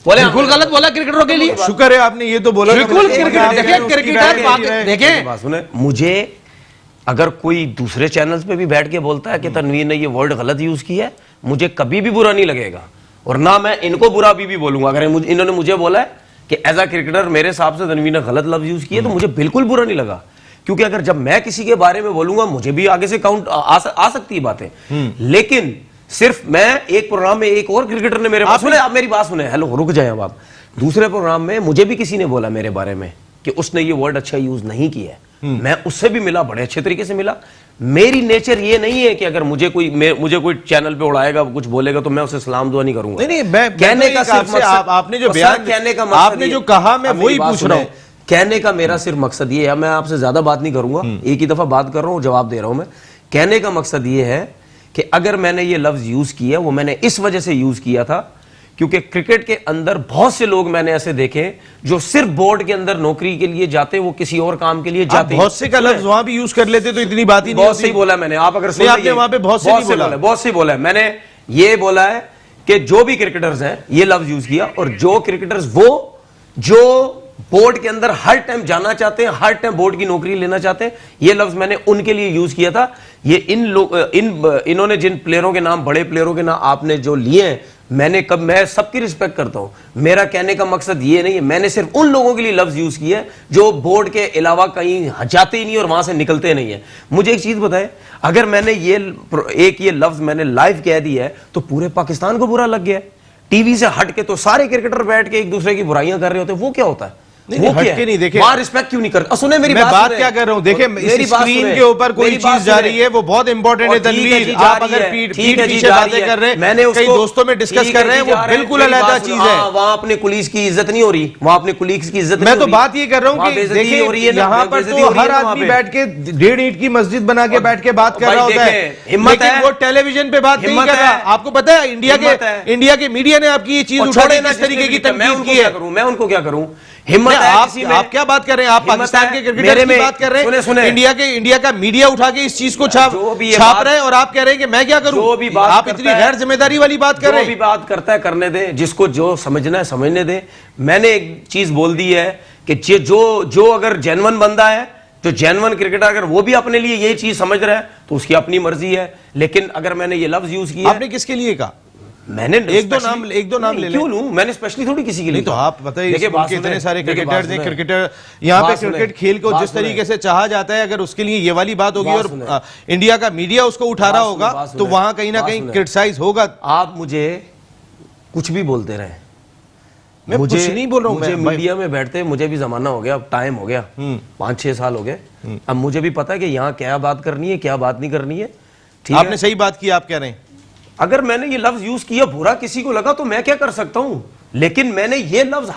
बिल्कुल गलत बोला क्रिकेटरों के लिए। शुक्र है आपने ये तो बोला। बिल्कुल क्रिकेटर देखें, मुझे अगर कोई दूसरे चैनल्स पे भी बैठ के बोलता है कि तनवीर ने ये वर्ड गलत यूज किया है, मुझे कभी भी बुरा नहीं लगेगा, और ना मैं इनको बुरा भी बोलूंगा। अगर इन्होंने मुझे बोला है कि एज अ क्रिकेटर मेरे हिसाब से तनवीर ने गलत लफ्ज यूज किया, तो मुझे बिल्कुल बुरा नहीं लगा, क्योंकि अगर जब मैं किसी के बारे में बोलूंगा, मुझे भी आगे से काउंट आ सकती है बातें। लेकिन सिर्फ मैं एक प्रोग्राम में, एक और क्रिकेटर ने मेरे पास सुने, आप मेरी बात सुने, हेलो रुक जाए अब आप। दूसरे प्रोग्राम में मुझे भी किसी ने बोला मेरे बारे में कि उसने ये वर्ड अच्छा यूज नहीं किया है, मैं उससे भी मिला, बड़े अच्छे तरीके से मिला। मेरी नेचर ये नहीं है कि अगर मुझे कोई चैनल पे उड़ाएगा, कुछ बोलेगा, तो मैं उसे सलाम दुआ नहीं करूंगा। नहीं, कहने का सिर्फ आपने जो बयान, कहने का आपने जो कहा, मैं वही पूछ रहा हूं। कहने का मेरा सिर्फ मकसद ये है, मैं आपसे ज्यादा बात नहीं करूंगा, एक ही दफा बात कर रहा हूं, जवाब दे रहा हूं मैं। कहने का मकसद ये है कि अगर मैंने ये लफ्ज यूज किया, वो मैंने इस वजह से यूज किया था क्योंकि क्रिकेट के अंदर बहुत से लोग मैंने ऐसे देखे जो सिर्फ बोर्ड के अंदर नौकरी के लिए जाते, वो किसी और काम के लिए जाते। बहुत से का लफ्ज वहां भी यूज कर लेते तो इतनी बात ही नहीं। बहुत सही बोला मैंने, आप अगर आपने वहां पे बहुत सही बोला है। मैंने ये बोला है कि जो भी क्रिकेटर्स हैं, ये लफ्ज यूज किया, और जो क्रिकेटर्स वो जो बोर्ड के अंदर हर टाइम जाना चाहते हैं, हर टाइम बोर्ड की नौकरी लेना चाहते हैं, ये लफ्ज मैंने उनके लिए यूज किया था। ये इन्होंने जिन प्लेयरों के नाम, बड़े प्लेयरों के नाम आपने जो लिए हैं, मैं सबकी रिस्पेक्ट करता हूं। मेरा कहने का मकसद ये नहीं है, मैंने सिर्फ उन लोगों के लिए लफ्ज यूज किया है जो बोर्ड के अलावा कहीं जाते ही नहीं और वहां से निकलते नहीं है। मुझे एक चीज बताएं, अगर मैंने ये लफ्ज मैंने लाइव कह दिया है तो पूरे पाकिस्तान को बुरा लग गया है। टीवी से हट के तो सारे क्रिकेटर बैठ के एक दूसरे की बुराइयां कर रहे होते, वो क्या होता है? नहीं, हट के नहीं, देखे वहां रिस्पेक्ट क्यों नहीं करते? सुने मेरी बात क्या कर रहा हूं, देखे स्क्रीन के ऊपर कोई चीज जा रही है, वो बहुत इंपॉर्टेंट है तनवीर। आप अगर पीठ पीछे बातें कर रहे हैं, मैंने कई दोस्तों में डिस्कस कर रहे हैं, वो बिल्कुल अलग चीज है। वहां अपने कुलीग्स की इज्जत नहीं हो रही, वहां अपने कुलीग्स की इज्जत। मैं तो बात ये कर रहा हूं कि देखिए, यहाँ पर तो हर आदमी बैठ के 1.5 ईंट की मस्जिद बना के बैठ के बात कर रहा होता है, लेकिन वो टेलीविजन पे बात नहीं कर रहा। आपको पता है इंडिया के मीडिया ने आपकी ये चीज उठाने किस तरीके की तनकीद की है। मैं उनको क्या करूं? हिम्मत है आप क्या बात कर रहे हैं? आप पाकिस्तान के क्रिकेटर की बात कर रहे हैं, सुने इंडिया का मीडिया उठा के इस चीज को छाप रहे हैं, और आप कह रहे हैं कि मैं क्या करूं? आप इतनी गैर जिम्मेदारी वाली बात कर रहे हैं। जो भी बात करता है करने दे, जिसको जो समझना है समझने दे। मैंने एक चीज बोल दी है कि जो अगर जेन्युइन बंदा है, जो जेन्युइन क्रिकेटर, अगर वो भी अपने लिए ये चीज समझ रहा है तो उसकी अपनी मर्जी है। लेकिन अगर मैंने ये लफ्ज यूज किया, आपने किसके लिए कहा? मैंने एक दो नाम ले क्यों लूं? मैंने स्पेशली थोड़ी किसी के लिए। तो आप बताइए, इतने सारे क्रिकेटर्स हैं, क्रिकेटर यहाँ पे क्रिकेट खेल को जिस तरीके से चाहा जाता है, अगर उसके लिए ये वाली बात होगी और इंडिया का मीडिया उसको उठा रहा होगा तो वहां कहीं ना कहीं क्रिटिसाइज होगा। आप मुझे कुछ भी बोलते रहे, मैं कुछ नहीं बोल रहा हूं। मुझे मीडिया में बैठते मुझे भी जमाना हो गया, अब टाइम हो गया, 5-6 साल हो गए। अब मुझे भी पता है कि यहाँ क्या बात करनी है, क्या बात नहीं करनी है। ठीक है, आपने सही बात की, आप कह रहे हैं। अगर मैंने ये लफ्ज यूज किया, बुरा किसी को लगा तो मैं क्या कर सकता हूं? लेकिन मैंने ये लफ्ज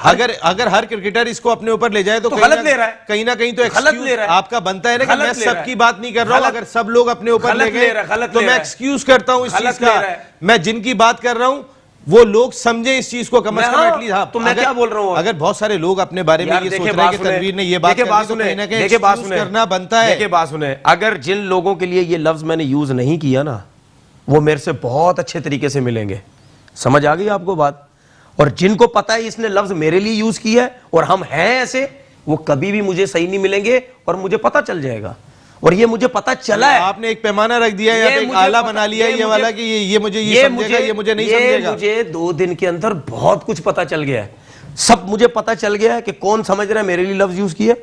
अगर हर क्रिकेटर इसको अपने ऊपर ले जाए तो गलत ले रहा है, कहीं ना कहीं तो गलत ले रहा है। आपका बनता है ना कि मैं सबकी बात नहीं कर रहा हूं। अगर सब लोग अपने ऊपर ले गए तो मैं एक्सक्यूज करता हूं इस चीज का। मैं जिनकी बात कर रहा हूं वो लोग समझे इस चीज को कम से कम हाँ, एटलीस्ट। हाँ, तो मैं क्या बोल रहा हूँ? अगर बहुत सारे लोग अपने बारे में यार ये सोच देखिए रहे हैं कि बात सुने, तनवीर ने ये बात देखिए कर बात दी, तो सुने, कहीं ना कहीं देखिए बात excuse सुने, करना बनता है। देखिए बात सुने, अगर जिन लोगों के लिए ये लफ्ज मैंने यूज नहीं किया ना, वो मेरे से बहुत अच्छे तरीके से मिलेंगे। समझ आ गई आपको बात? और जिनको पता है इसने लफ्ज मेरे लिए यूज किया है और हम हैं ऐसे, वो कभी भी मुझे सही नहीं मिलेंगे और मुझे पता चल जाएगा। और ये मुझे पता चला है। आपने एक पैमाना रख दिया है, एक आला बना लिया है ये वाला कि ये मुझे ये समझेगा, ये मुझे नहीं समझेगा। मुझे 2 दिन के अंदर बहुत कुछ पता चल गया है। सब मुझे पता चल गया है कि कौन समझ रहा है मेरे लिए लफ्ज यूज किया,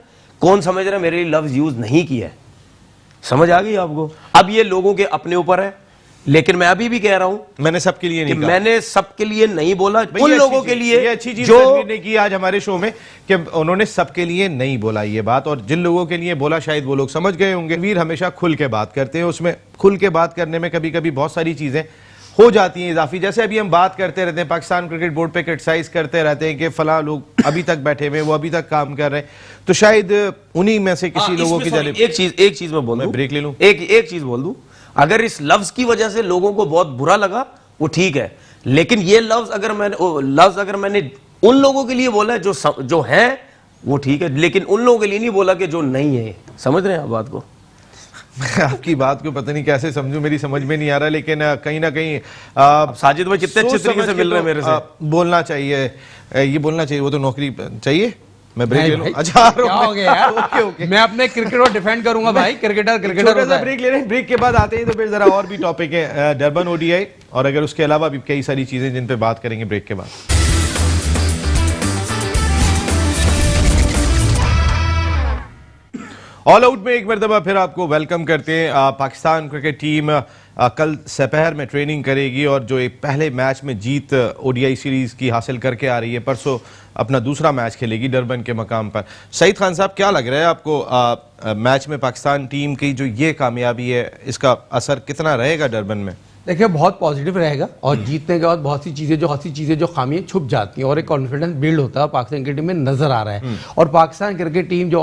कौन समझ रहा है मेरे लिए लफ्ज यूज नहीं किया है। समझ आ गई आपको? अब ये लोगों के अपने ऊपर है, लेकिन मैं अभी भी कह रहा हूं मैंने सबके लिए नहीं कहा। मैंने सबके लिए नहीं बोला, उन लोगों के लिए। ये अच्छी चीज जो तनवीर ने की आज हमारे शो में कि उन्होंने सबके लिए नहीं बोला ये बात, और जिन लोगों के लिए बोला शायद वो लोग समझ गए होंगे। वीर हमेशा खुल के बात करते हैं, उसमें खुल के बात करने में कभी कभी बहुत सारी चीजें हो जाती हैं इजाफी। जैसे अभी हम बात करते रहते हैं, पाकिस्तान क्रिकेट बोर्ड पे क्रिटिसाइज करते रहते हैं कि फला लोग अभी तक बैठे हुए, वो अभी तक काम कर रहे हैं, तो शायद उन्हीं में से किसी लोगों की जानिब। एक चीज मैं बोल दूं, ब्रेक ले लूं। एक चीज बोल दूं, अगर इस लफ्ज की वजह से लोगों को बहुत बुरा लगा वो ठीक है, लेकिन ये लफ्ज अगर मैंने उन लोगों के लिए बोला है जो है वो ठीक है, लेकिन उन लोगों के लिए नहीं बोला कि जो नहीं है। समझ रहे हैं आप बात को? आपकी बात को पता नहीं कैसे समझूं, मेरी समझ में नहीं आ रहा, लेकिन कहीं ना कहीं साजिद भाई कितने अच्छे तरीके से मिल रहे हैं मेरे से। बोलना चाहिए, ये बोलना चाहिए, वो तो नौकरी चाहिए। मैं ब्रेक नहीं ले लूं? भाई, अच्छा क्या हो गया यार? ओके ओके, मैं अपने क्रिकेट को डिफेंड करूंगा भाई। क्रिकेटर छोटा होता सा है। ब्रेक ले रहे हैं। ब्रेक के बाद आते हैं तो फिर जरा और भी टॉपिक है, डरबन ओडीआई, और अगर उसके अलावा भी कई सारी चीजें जिन पे बात करेंगे ब्रेक के बाद। ऑल आउट में एक मरतबा फिर आपको वेलकम करते हैं। पाकिस्तान क्रिकेट टीम कल दोपहर में ट्रेनिंग करेगी और जो एक पहले मैच में जीत ओडीआई सीरीज की हासिल करके आ रही है, परसों अपना दूसरा मैच खेलेगी डरबन के मकाम पर। सईद खान साहब, क्या लग रहा है आपको मैच में पाकिस्तान टीम की जो ये कामयाबी है, इसका असर कितना रहेगा डरबन में? देखिए बहुत पॉजिटिव रहेगा, और जीतने के बाद बहुत सी चीज़ें जो खामियां छुप जाती हैं और एक कॉन्फिडेंस बिल्ड होता है पाकिस्तान क्रिकेट टीम में नजर आ रहा है। और पाकिस्तान क्रिकेट टीम जो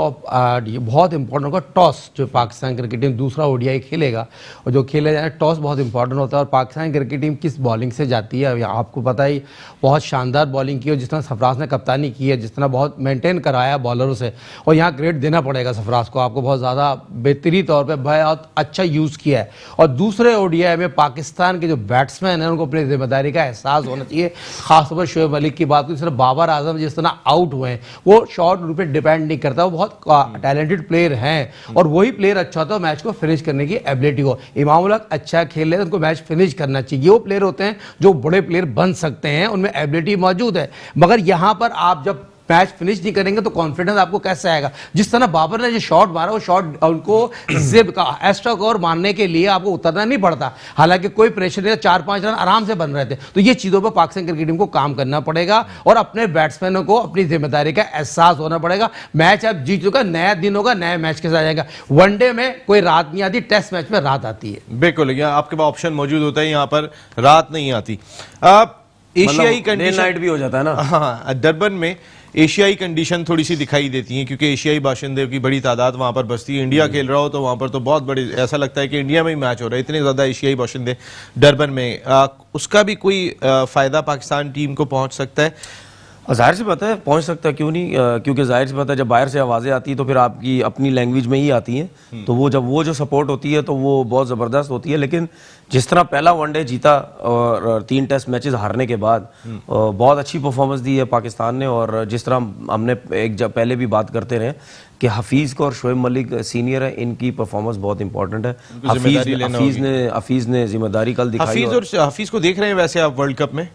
ये बहुत इंपॉर्टेंट होगा, टॉस जो पाकिस्तान क्रिकेट टीम दूसरा ओडीआई खेलेगा और जो खेला जाए टॉस बहुत इंपॉर्टेंट होता है। और पाकिस्तान क्रिकेट टीम किस बॉलिंग से जाती है आपको पता ही, बहुत शानदार बॉलिंग की, और जिस तरह सरफराज ने कप्तानी की है, जिस तरह बहुत मेंटेन कराया बॉलरों से, और यहाँ क्रेडिट देना पड़ेगा सरफराज को, आपको बहुत ज़्यादा बेहतरी तौर पर बहुत अच्छा यूज़ किया है। और दूसरे ओडीआई में पाकिस्तान के जो बैट्समैन है उनको अपनी जिम्मेदारी का एहसास होना चाहिए। खासतौर पर शोएब मलिक की बात करें, बाबर आजम जिस तरह आउट हुए हैं, वो शॉर्ट रूप पे डिपेंड नहीं करता, वो बहुत टैलेंटेड प्लेयर हैं और वही प्लेयर अच्छा होता है मैच को फिनिश करने की एबिलिटी को। इमाम उल-हक अच्छा खेल रहे हैं, उनको मैच फिनिश करना चाहिए। वो प्लेयर होते हैं जो बड़े प्लेयर बन सकते हैं, उनमें एबिलिटी मौजूद है, मगर यहाँ पर आप जब मैच फिनिश नहीं करेंगे तो कॉन्फिडेंस आपको कैसे आएगा? जिस तरह बाबर ने जो शॉट मारा, वो शॉट उनको जिब का एक्स्ट्रा कवर मारने के लिए आपको उतरना नहीं पड़ता, हालांकि कोई प्रेशर नहीं, 4-5 रन आराम से बन रहे थे। तो ये चीज़ों पर पाकिस्तान क्रिकेट टीम को काम करना पड़ेगा और अपने बैट्समैनों को अपनी जिम्मेदारी का एहसास होना पड़ेगा। मैच अब जीत चुका, नया दिन होगा, नए मैच के साथ जाएगा। वनडे में कोई रात नहीं आती, टेस्ट मैच में रात आती है। बिल्कुल, यहाँ आपके पास ऑप्शन मौजूद होता है, यहाँ पर रात नहीं आती। एशियाई कंडीशन नाइट भी हो जाता है ना। हाँ, डरबन में एशियाई कंडीशन थोड़ी सी दिखाई देती है, क्योंकि एशियाई बाशिंदे की बड़ी तादाद वहाँ पर बसती है। इंडिया खेल रहा हो तो वहाँ पर तो बहुत बड़े, ऐसा लगता है कि इंडिया में ही मैच हो रहा है, इतने ज़्यादा एशियाई बाशिंदे डरबन में। उसका भी कोई फ़ायदा पाकिस्तान टीम को पहुँच सकता है? जाहिर सी बात है पहुंच सकता है, क्यों नहीं, क्योंकि जाहिर सी बात है जब बाहर से आवाज़ें आती हैं तो फिर आपकी अपनी लैंग्वेज में ही आती हैं, तो वो जब वो जो सपोर्ट होती है तो वो बहुत ज़बरदस्त होती है। लेकिन जिस तरह पहला वनडे जीता और 3 टेस्ट मैचेस हारने के बाद बहुत अच्छी परफॉर्मेंस दी है पाकिस्तान ने, और जिस तरह हमने एक जब पहले भी बात करते रहे कि हफीज़ को और शोएब मलिक सीनियर है, इनकी परफॉर्मेंस बहुत इंपॉर्टेंट है। हफीज़ ने जिम्मेदारी कल दिखाई। हफीज़ को देख रहे हैं वैसे आप वर्ल्ड कप में?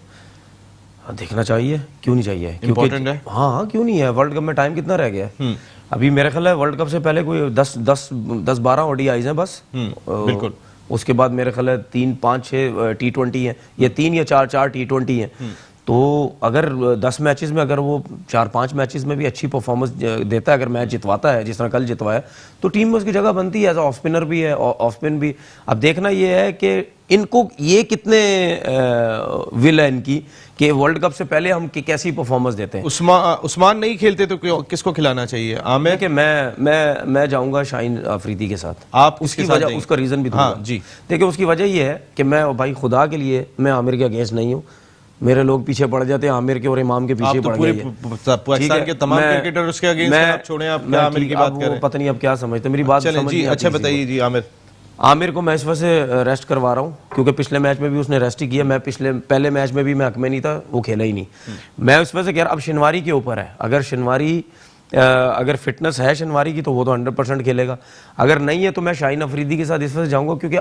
देखना चाहिए, क्यों नहीं चाहिए, इंपॉर्टेंट है। हाँ क्यों नहीं है, वर्ल्ड कप में टाइम कितना रह गया है? अभी मेरे ख्याल है वर्ल्ड कप से पहले कोई 10-12 ओडीआईज हैं बस। बिल्कुल। उसके बाद मेरे ख्याल है 3-5-6 T20 हैं, ये 3 या 4 T20 हैं। तो अगर 10 मैचेस में अगर वो 4-5 मैचेस में भी अच्छी परफॉर्मेंस देता है, अगर मैच जितवाता है जिस तरह कल जितवाया, तो टीम में उसकी जगह बनती है। एज ऑफ स्पिनर भी है, ऑफ स्पिन भी। अब देखना ये है कि इनको ये कितने विल है इनकी कि वर्ल्ड कप से पहले हम कैसी परफॉर्मेंस देते हैं। उस्मान नहीं खेलते तो किसको खिलाना चाहिए? आमिर कि मैं जाऊंगा शाहीन अफरीदी के साथ। आप उसकी वजह, उसका रीजन भी दूंगा। हाँ जी। देखिए उसकी वजह ये है कि मैं भाई खुदा के लिए मैं आमिर के अगेंस्ट नहीं हूँ, मेरे लोग पीछे पड़ जाते हैं, आमिर के और इमाम के पीछे आप तो पड़ पूरे गए हैं। पाकिस्तान के तमाम क्रिकेटर उसके अगेंस्ट हैं, आप छोड़ें, आप क्या आमिर की बात कर रहे हैं? पता नहीं अब क्या समझते, मेरी बात चलें समझ जी, नहीं आती अच्छा किसी को। बताइए जी आमिर। आमिर को मैं इस वजह से रेस्ट करवा रहा हूँ क्योंकि पिछले मैच में भी उसने रेस्ट ही किया। मैं पहले मैच में भी मैं हक में नहीं था, वो खेला ही नहीं। मैं उस वजह से कह रहा, अब शनवारी के ऊपर है। अगर शनवारी अगर फिटनेस है शनवारी की तो वो तो 100% खेलेगा। अगर नहीं है तो मैं शाहीन अफरीदी के साथ इस वजह से जाऊंगा क्योंकि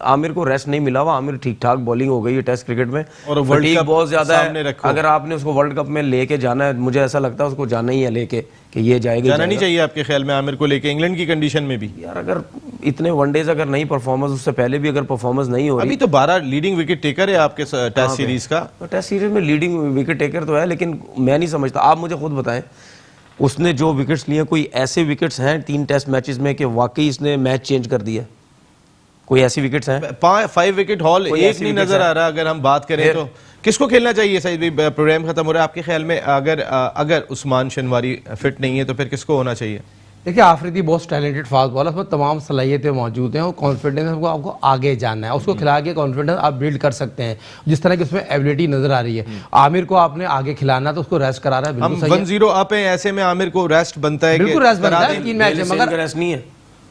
आमिर को रेस्ट नहीं मिला हुआ। आमिर ठीक ठाक बॉलिंग हो गई है टेस्ट क्रिकेट में और वर्ल्ड फटीग कप बहुत ज्यादा सामने है। रखो। अगर आपने उसको वर्ल्ड कप में लेके जाना है, मुझे ऐसा लगता है उसको जाना ही है लेके कि ये जाएगा। जाना नहीं चाहिए आपके ख्याल में आमिर को लेके इंग्लैंड की कंडीशन में भी? यार अगर इतने वनडेज अगर नहीं परफॉर्मेंस, उससे पहले भी अगर परफॉर्मेंस नहीं हो रही। अभी तो 12 लीडिंग विकेट टेकर है आपके टेस्ट सीरीज का। टेस्ट सीरीज में लीडिंग विकेट टेकर तो है, लेकिन मैं नहीं समझता। आप मुझे खुद बताएं, उसने जो विकेट्स लिए, कोई ऐसे विकेट्स हैं 3 टेस्ट मैचेस में कि वाकई इसने मैच चेंज कर दिया? कोई ऐसी विकेट्स हैं? 5 विकेट हॉल कोई एक ऐसी नहीं wickets नजर है? आ रहा। अगर हम बात करें तो किसको खेलना चाहिए? सही भी प्रोग्राम खत्म हो रहा है, आपके ख्याल में अगर उस्मान शनवारी फिट नहीं है तो फिर किसको होना चाहिए? देखिए, आफरीदी बहुत टैलेंटेड फास्ट बॉलर, उसमें तमाम सलाहियतें मौजूद हैं और कॉन्फिडेंस आपको आगे जाना है, उसको खिला के कॉन्फिडेंस आप बिल्ड कर सकते हैं जिस तरह की उसमें एबिलिटी नजर आ रही है। आमिर को आपने आगे खिलाना तो उसको रेस्ट करा रहा है, हम बिल्कुल सही है। 1-0 अप हैं, ऐसे में आमिर को रेस्ट बनता है? बिल्कुल रेस्ट बनता है, 3 मैच है, मगर रेस्ट नहीं है।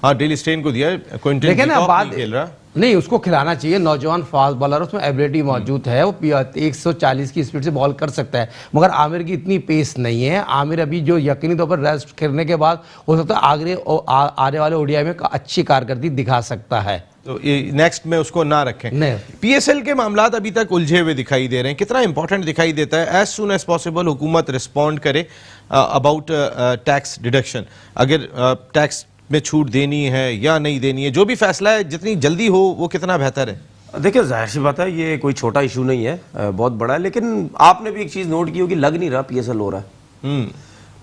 हाँ, डेली स्टेन को दिया है, क्विंटन देखें ना डीकॉक बात नहीं खेल रहा। नहीं, उसको खिलाना चाहिए। नौजवान फास्ट बॉलर, उसमें एबिलिटी मौजूद है, वो 140 की स्पीड से बॉल कर सकता है, मगर आमिर की इतनी पेस नहीं है। आमिर अभी जो यकीनी तौर पर रेस्ट करने के बाद हो सकता है आने वाले ओडीआई में अच्छी कारकर्दगी दिखा सकता है, तो नेक्स्ट में उसको ना रखें। नहीं। पीएसएल के मामलात अभी तक उलझे हुए दिखाई दे रहे हैं। कितना इंपॉर्टेंट दिखाई देता है एज सुन एज पॉसिबल हुकूमत रिस्पॉन्ड करे अबाउट टैक्स डिडक्शन? अगर टैक्स में छूट देनी है या नहीं देनी है, जो भी फैसला है जितनी जल्दी हो वो कितना बेहतर है? देखिए, जाहिर सी बात है ये कोई छोटा इशू नहीं है, बहुत बड़ा है। लेकिन आपने भी एक चीज नोट की होगी, लग नहीं रहा पीएसएल हो रहा है।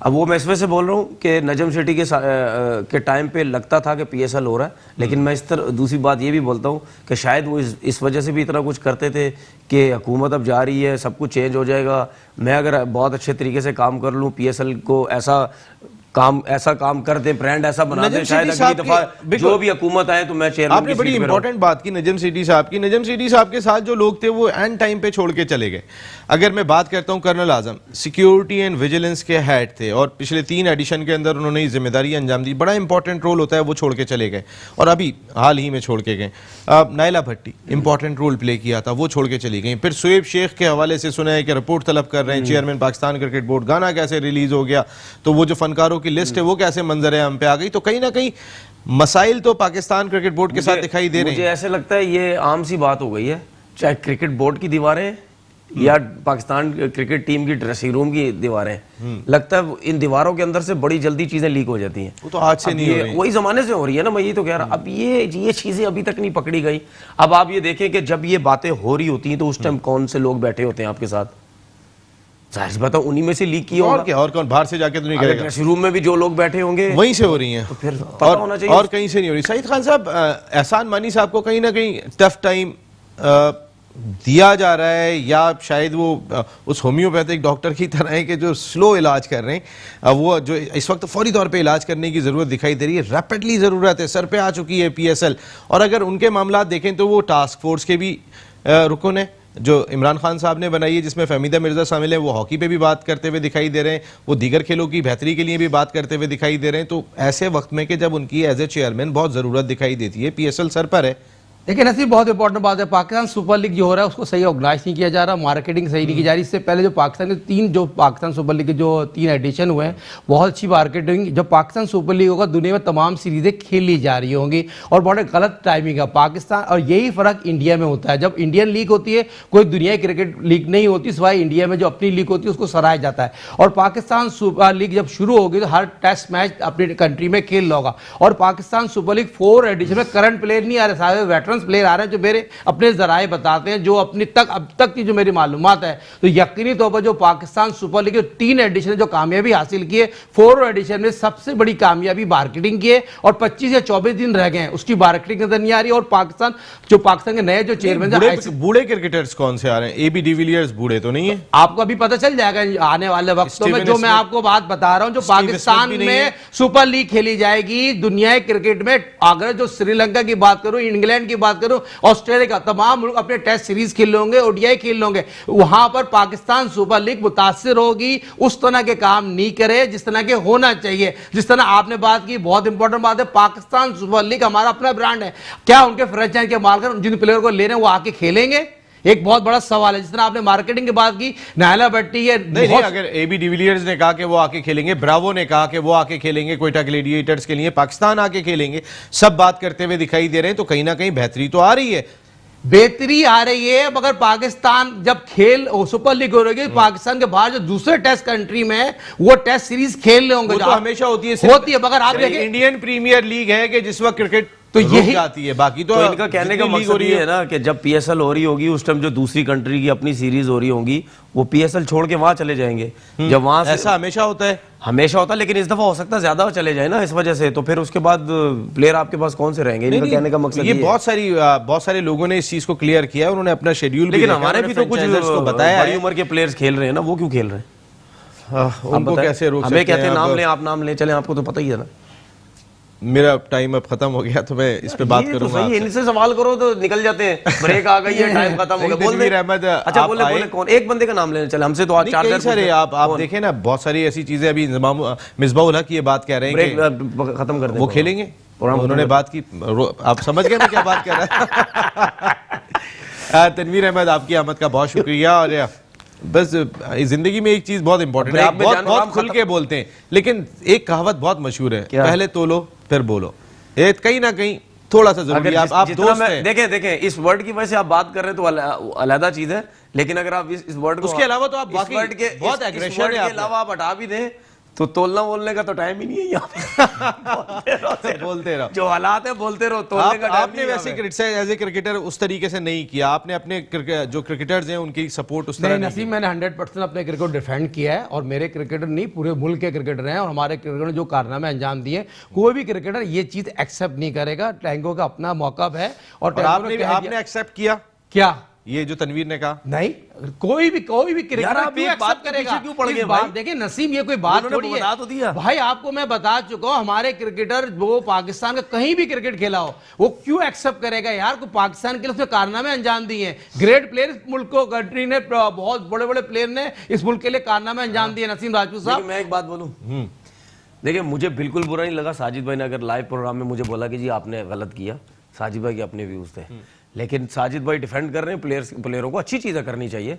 अब वो मैं इस वजह से बोल रहा हूँ कि नजम शेट्टी के टाइम पे लगता था कि पीएसएल हो रहा है, लेकिन मैं इस तरह दूसरी बात ये भी बोलता हूँ कि शायद वो इस वजह से भी इतना कुछ करते थे कि हुकूमत अब जा रही है, सब कुछ चेंज हो जाएगा, मैं अगर बहुत अच्छे तरीके से काम कर लूँ, पीएसएल को ऐसा काम कर दे, ब्रांड ऐसा बना दे, शायद अगली दफा जो भी हुकूमत आए तो मैं चेयरमैन। आपने बड़ी इंपॉर्टेंट बात की नजम सेठी साहब की। नजम सेठी साहब के साथ जो लोग थे वो एंड टाइम पे छोड़ के चले गए। अगर मैं बात करता हूं, colonel Azam security and vigilance के हेड थे और पिछले 3 एडिशन के अंदर उन्होंने जिम्मेदारी अंजाम दी, बड़ा इंपॉर्टेंट रोल होता है, वो छोड़ के चले गए और अभी हाल ही में छोड़ के गए। नाइला भट्टी इंपॉर्टेंट रोल प्ले किया था, वो छोड़ के चली गई। फिर शुएब शेख के हवाले से सुना है कि रिपोर्ट तलब कर रहे हैं चेयरमैन पाकिस्तान क्रिकेट बोर्ड। गाना कैसे रिलीज हो गया, तो वो जो फनकारों की लिस्ट है वो कैसे मंजर आम पे आ गई। तो कहीं ना कहीं मसाइल तो पाकिस्तान क्रिकेट बोर्ड के साथ दिखाई दे रहे हैं। मुझे ऐसे लगता है ये आम सी बात हो गई है, चाहे क्रिकेट बोर्ड की दीवारें या पाकिस्तान क्रिकेट टीम की ड्रेसिंग रूम की दीवारें, लगता है इन दीवारों के अंदर से बड़ी जल्दी चीजें लीक हो जाती हैं। वो तो आज से नहीं हो रही, वही जमाने से हो रही है ना, मैं ये तो कह रहा। अब ये चीजें अभी तक नहीं पकड़ी गई। अब आप ये देखें कि जब ये बातें हो रही होती हैं तो उस टाइम कौन से लोग बैठे होते हैं आपके साथ? जाहिर बात है उन्हीं में से लीक किया और होगा। क्या, और कौन बाहर से जाके तो नहीं करेगा? ड्रेसिंग रूम में भी जो लोग बैठे होंगे वहीं से हो रही हैं, तो फिर पता होना चाहिए। और कहीं से नहीं हो रही। सईद खान साहब, एहसान मानी साहब को कहीं ना कहीं टफ टाइम दिया जा रहा है, या शायद वो उस होम्योपैथिक डॉक्टर की तरह है कि जो स्लो इलाज कर रहे हैं, वो जो इस वक्त फौरी तौर पे इलाज करने की ज़रूरत दिखाई दे रही है, रैपिडली ज़रूरत है, सर पे आ चुकी है पीएसएल। और अगर उनके मामला देखें तो वो टास्क फोर्स के भी रुकन है जो इमरान खान साहब ने बनाई है, जिसमें फहमीदा मिर्जा शामिल है। वो हॉकी पे भी बात करते हुए दिखाई दे रहे हैं, वो दीगर खेलों की बेहतरी के लिए भी बात करते हुए दिखाई दे रहे हैं। तो ऐसे वक्त में कि जब उनकी एज ए चेयरमैन बहुत ज़रूरत दिखाई देती है, पीएसएल सर पर है। देखिए नसीब, बहुत इंपॉर्टेंट बात है, पाकिस्तान सुपर लीग जो हो रहा है उसको सही ऑर्गेनाइज नहीं किया जा रहा, मार्केटिंग सही नहीं की जा रही। इससे पहले जो पाकिस्तान सुपर लीग के जो 3 एडिशन हुए हैं, बहुत अच्छी मार्केटिंग। जब पाकिस्तान सुपर लीग होगा, दुनिया में तमाम सीरीजें खेली जा रही होंगी और बहुत गलत टाइमिंग है पाकिस्तान। और यही फर्क इंडिया में होता है, जब इंडियन लीग होती है, कोई दुनिया की क्रिकेट लीग नहीं होती, सिवाय इंडिया में जो अपनी लीग होती है उसको सराहा जाता है। और पाकिस्तान सुपर लीग जब शुरू होगी तो हर टेस्ट मैच अपनी कंट्री में खेल रहा होगा। और पाकिस्तान सुपर लीग 4 एडिशन में करंट प्लेयर नहीं आ रहे, सारे वेटरन्स प्लेयर आ रहे हैं जो अपने जराए बताते हैं, जो अपनी अब तक की जो मेरी मालूमात है। तो यकीनी तौर पर जो पाकिस्तान सुपर लीग 3 एडिशन जो कामयाबी हासिल की है, 4 एडिशन में सबसे बड़ी कामयाबी मार्केटिंग की है। और 25 या 24 दिन रह गए हैं, उसकी मार्केटिंग नजर नहीं आ रही। और पाकिस्तान के नए जो चेयरमैन, बूढ़े क्रिकेटर्स कौन से आ रहे हैं? एबी डिविलियर्स बूढ़े तो नहीं है? आपको अभी पता चल जाएगा आने वाले वक्तों में। जो मैं आपको बात बता रहा हूं, जो पाकिस्तान में सुपर लीग खेली जाएगी दुनिया क्रिकेट में, अगर जो श्रीलंका की बात करूं, इंग्लैंड की बात करूं, ऑस्ट्रेलिया का तमाम मुल्क अपने टेस्ट सीरीज खेल होंगे, ओडीआई खेल होंगे, वहां पर पाकिस्तान सुपर लीग मुतासिर होगी, उस तरह के काम नहीं करे जिस तरह के होना चाहिए। जिस तरह आपने बात की, बहुत इंपॉर्टेंट बात है, पाकिस्तान सुपर लीग हमारा अपना ब्रांड है, क्या उनके फ्रेंचाइज के मालिक जिन प्लेयर को ले रहे हैं वो आके खेलेंगे? एक बहुत बड़ा सवाल है। जिस तरह आपने मार्केटिंग की बात की, नायला भट्टी है, नहीं, अगर एबी डिविलियर्स ने कहा कि वो आके खेलेंगे, ब्रावो ने कहा कि वो आके खेलेंगे कोयटा ग्लेडिएटर्स के लिए, पाकिस्तान आके खेलेंगे, सब बात करते हुए दिखाई दे रहे हैं, तो कहीं ना कहीं बेहतरी तो आ रही है। बेहतरी आ रही है, मगर पाकिस्तान जब खेल सुपर लीग हो रही है, पाकिस्तान के बाहर जो दूसरे टेस्ट कंट्री में वो टेस्ट सीरीज खेल रहे होंगे, वो तो हमेशा होती है, मगर आप देखिए इंडियन प्रीमियर लीग है कि जिस वक्त क्रिकेट तो यही आती है, बाकी तो इनका कहने का मकसद ये है ना कि जब पीएसएल हो रही होगी उस टाइम जो दूसरी कंट्री की अपनी सीरीज हो रही होंगी वो पीएसएल छोड़ के वहां चले जाएंगे। जब वहां से ऐसा हमेशा होता है, हमेशा होता है, लेकिन इस दफा हो सकता है ज्यादा चले जाए ना इस वजह से, तो फिर उसके बाद प्लेयर आपके पास कौन से रहेंगे? इनका कहने का मकसद ये बहुत सारे लोगों ने इस चीज को क्लियर किया है, उन्होंने अपना शेड्यूल, लेकिन हमारे भी तो कुछ को बताया बड़ी उम्र के प्लेयर्स खेल रहे हैं ना, वो क्यों खेल रहे हैं? उनको कैसे रोक हमें सकते कहते हैं? हैं नाम लें, आप नाम लें, चले, आपको तो पता ही है ना। मेरा टाइम अब खत्म हो गया, तो मैं इस पे बात करूंगा। सही, इनसे सवाल करो तो निकल जाते हैं, ब्रेक आ गई है, टाइम खत्म हो गया, बोल दे। अहमद, अच्छा बोले कौन एक बंदे का नाम लेना, चले, हमसे तो आज चार सारे आप देखें ना, बहुत सारी ऐसी चीजें, अभी मिसबाउल हक ये बात कह रहे हैं कि खत्म कर दें, वो खेलेंगे, उन्होंने बात की, आप समझ गए मैं क्या बात कर रहा है। तनवीर अहमद, आपकी आमद का बहुत शुक्रिया। और बस जिंदगी में एक चीज बहुत इंपॉर्टेंट है, आप बहुत खुल के बोलते हैं, लेकिन एक कहावत बहुत मशहूर है, पहले तोलो फिर बोलो, ये कहीं ना कहीं थोड़ा सा जरूरी है। आप दोस्त हैं, देखें इस वर्ड की वजह से आप बात कर रहे हैं तो अलग चीज है, लेकिन अगर आप इस वर्ड को, उसके अलावा तो आप इस वर्ड के बहुत एग्रेशन है, के अलावा आप हटा भी दें तो तोलना बोलने का तो टाइम ही नहीं है यहाँ। बोलते रहो, जो हालात है बोलते रहो, तोलने का टाइम आपने वैसे क्रिटिसाइज एज ए क्रिकेटर उस तरीके से नहीं किया, आपने अपने जो क्रिकेटर्स हैं उनकी सपोर्ट उस तरह नसीब, मैंने 100% अपने क्रिकेट को डिफेंड किया है, और मेरे क्रिकेटर नहीं पूरे मुल्क के क्रिकेटर हैं, और हमारे क्रिकेटर ने जो कारनामे अंजाम दिए, कोई भी क्रिकेटर ये चीज एक्सेप्ट नहीं करेगा। टैंगो का अपना मौकब है, और आपने एक्सेप्ट किया क्या ये जो तनवीर ने कहा? नहीं, कोई भी क्रिकेटर क्यों एक्सेप्ट करेगा? क्यों पड़ गए भाई? देखिए नसीम, ये कोई बात थोड़ी है, बता तो दिया भाई आपको मैं बता चुका हूं, हमारे क्रिकेटर वो पाकिस्तान का कहीं भी क्रिकेट खेला हो वो क्यों एक्सेप्ट करेगा यार? को पाकिस्तान के लिए उसने कारनामे अंजाम दिए हैं, ग्रेट प्लेयर मुल्क को, कंट्री ने, बहुत बड़े बड़े प्लेयर ने इस मुल्क के लिए कारनामे अंजाम दिए। नसीम राजपूत साहब, मैं एक बात बोलूं, देखिए मुझे बिल्कुल बुरा नहीं लगा, साजिद भाई ने अगर लाइव प्रोग्राम में मुझे बोला कि जी आपने गलत किया, साजिद भाई के अपने व्यूज थे, लेकिन साजिद भाई डिफेंड कर रहे हैं प्लेयरों को, अच्छी चीजें करनी चाहिए,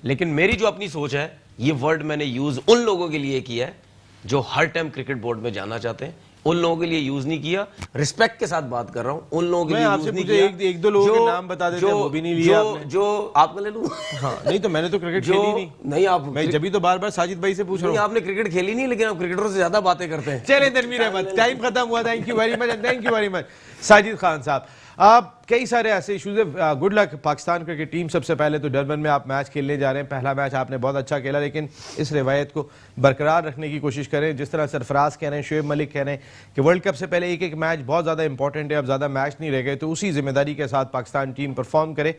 लेकिन मेरी जो अपनी सोच है, ये वर्ड मैंने यूज उन लोगों के लिए किया है जो हर टाइम क्रिकेट बोर्ड में जाना चाहते हैं, उन लोगों के लिए यूज नहीं किया, रिस्पेक्ट के साथ बात कर रहा हूं, उन लोगों के लिए यूज नहीं किया। एक दो लोगों के नाम बता देते, वो भी नहीं लिया आपने। जो आपको ले लूं? हाँ, नहीं तो मैंने तो क्रिकेट खेली नहीं आप, मैं जब भी तो बार-बार साजिद भाई से पूछ रहा हूं। आपने क्रिकेट खेली नहीं, लेकिन आप क्रिकेटरों से ज्यादा बातें करते हैं। चलें तनवीर अहमद, टाइम खत्म हुआ, thank you very much, thank you very much Sajid Khan साहब। आप कई सारे ऐसे इशूज है, good luck Pakistan cricket team. सबसे पहले तो डरबन में आप मैच खेलने जा रहे हैं, पहला मैच आपने बहुत अच्छा खेला, लेकिन इस रिवायत को बरकरार रखने की कोशिश करें। जिस तरह सरफराज कह रहे हैं, शुएब मलिक कह रहे हैं कि वर्ल्ड कप से पहले एक एक मैच बहुत ज़्यादा इंपॉर्टेंट है, अब ज़्यादा मैच नहीं रह गए, तो उसी जिम्मेदारी के साथ पाकिस्तान टीम परफॉर्म करे।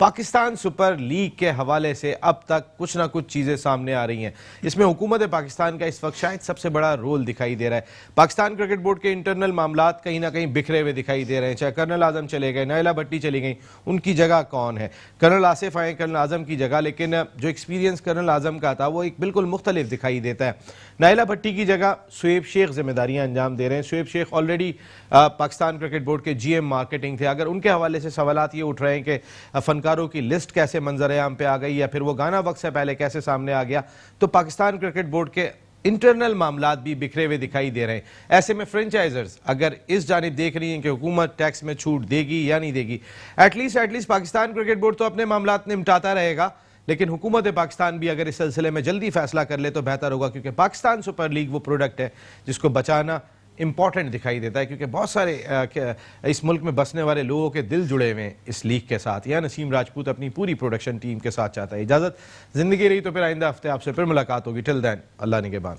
पाकिस्तान सुपर लीग के हवाले से अब तक कुछ ना कुछ चीज़ें सामने आ रही हैं, इसमें हुकूमत पाकिस्तान का इस वक्त शायद सबसे बड़ा रोल दिखाई दे रहा है। पाकिस्तान क्रिकेट बोर्ड के इंटरनल मामलात कहीं ना कहीं बिखरे हुए दिखाई दे रहे हैं, चाहे कर्नल आजम चले गए, नायला भट्टी चली गई, उनकी जगह कौन है? कर्नल आसिफ आए कर्नल आजम की जगह, लेकिन जो एक्सपीरियंस कर्नल आजम का था वो एक बिल्कुल मुख्तलिफ दिखाई देता है। नायला भट्टी की जगह शुएब शेख जिम्मेदारियां अंजाम दे रहे हैं। Shoaib Sheikh already Pakistan cricket board के GM मार्केटिंग थे। अगर उनके हवाले से सवालात ये उठ रहे हैं कि फनकारों की लिस्ट कैसे मंजर-ए-आम पे आ गई, या फिर वो गाना वक्त से पहले कैसे सामने आ गया, तो पाकिस्तान क्रिकेट बोर्ड के इंटरनल मामलात भी बिखरे हुए दिखाई दे रहे हैं। ऐसे में फ्रेंचाइजर्स अगर इस जानिब देख रही हैं कि हुकूमत टैक्स में छूट देगी या नहीं देगी, एटलीस्ट पाकिस्तान क्रिकेट बोर्ड तो अपने मामलात निपटाता रहेगा, लेकिन हुकूमत पाकिस्तान भी अगर इस सिलसिले में जल्दी फैसला कर ले तो बेहतर होगा, क्योंकि पाकिस्तान सुपर लीग वो प्रोडक्ट है जिसको बचाना इंपॉर्टेंट दिखाई देता है, क्योंकि बहुत सारे इस मुल्क में बसने वाले लोगों के दिल जुड़े हुए हैं इस लीग के साथ। या नसीम राजपूत अपनी पूरी प्रोडक्शन टीम के साथ चाहता है। इजाज़त, जिंदगी रही तो फिर आइंदा हफ्ते आपसे फिर मुलाकात होगी। टिल देन, अल्लाह निगहबान।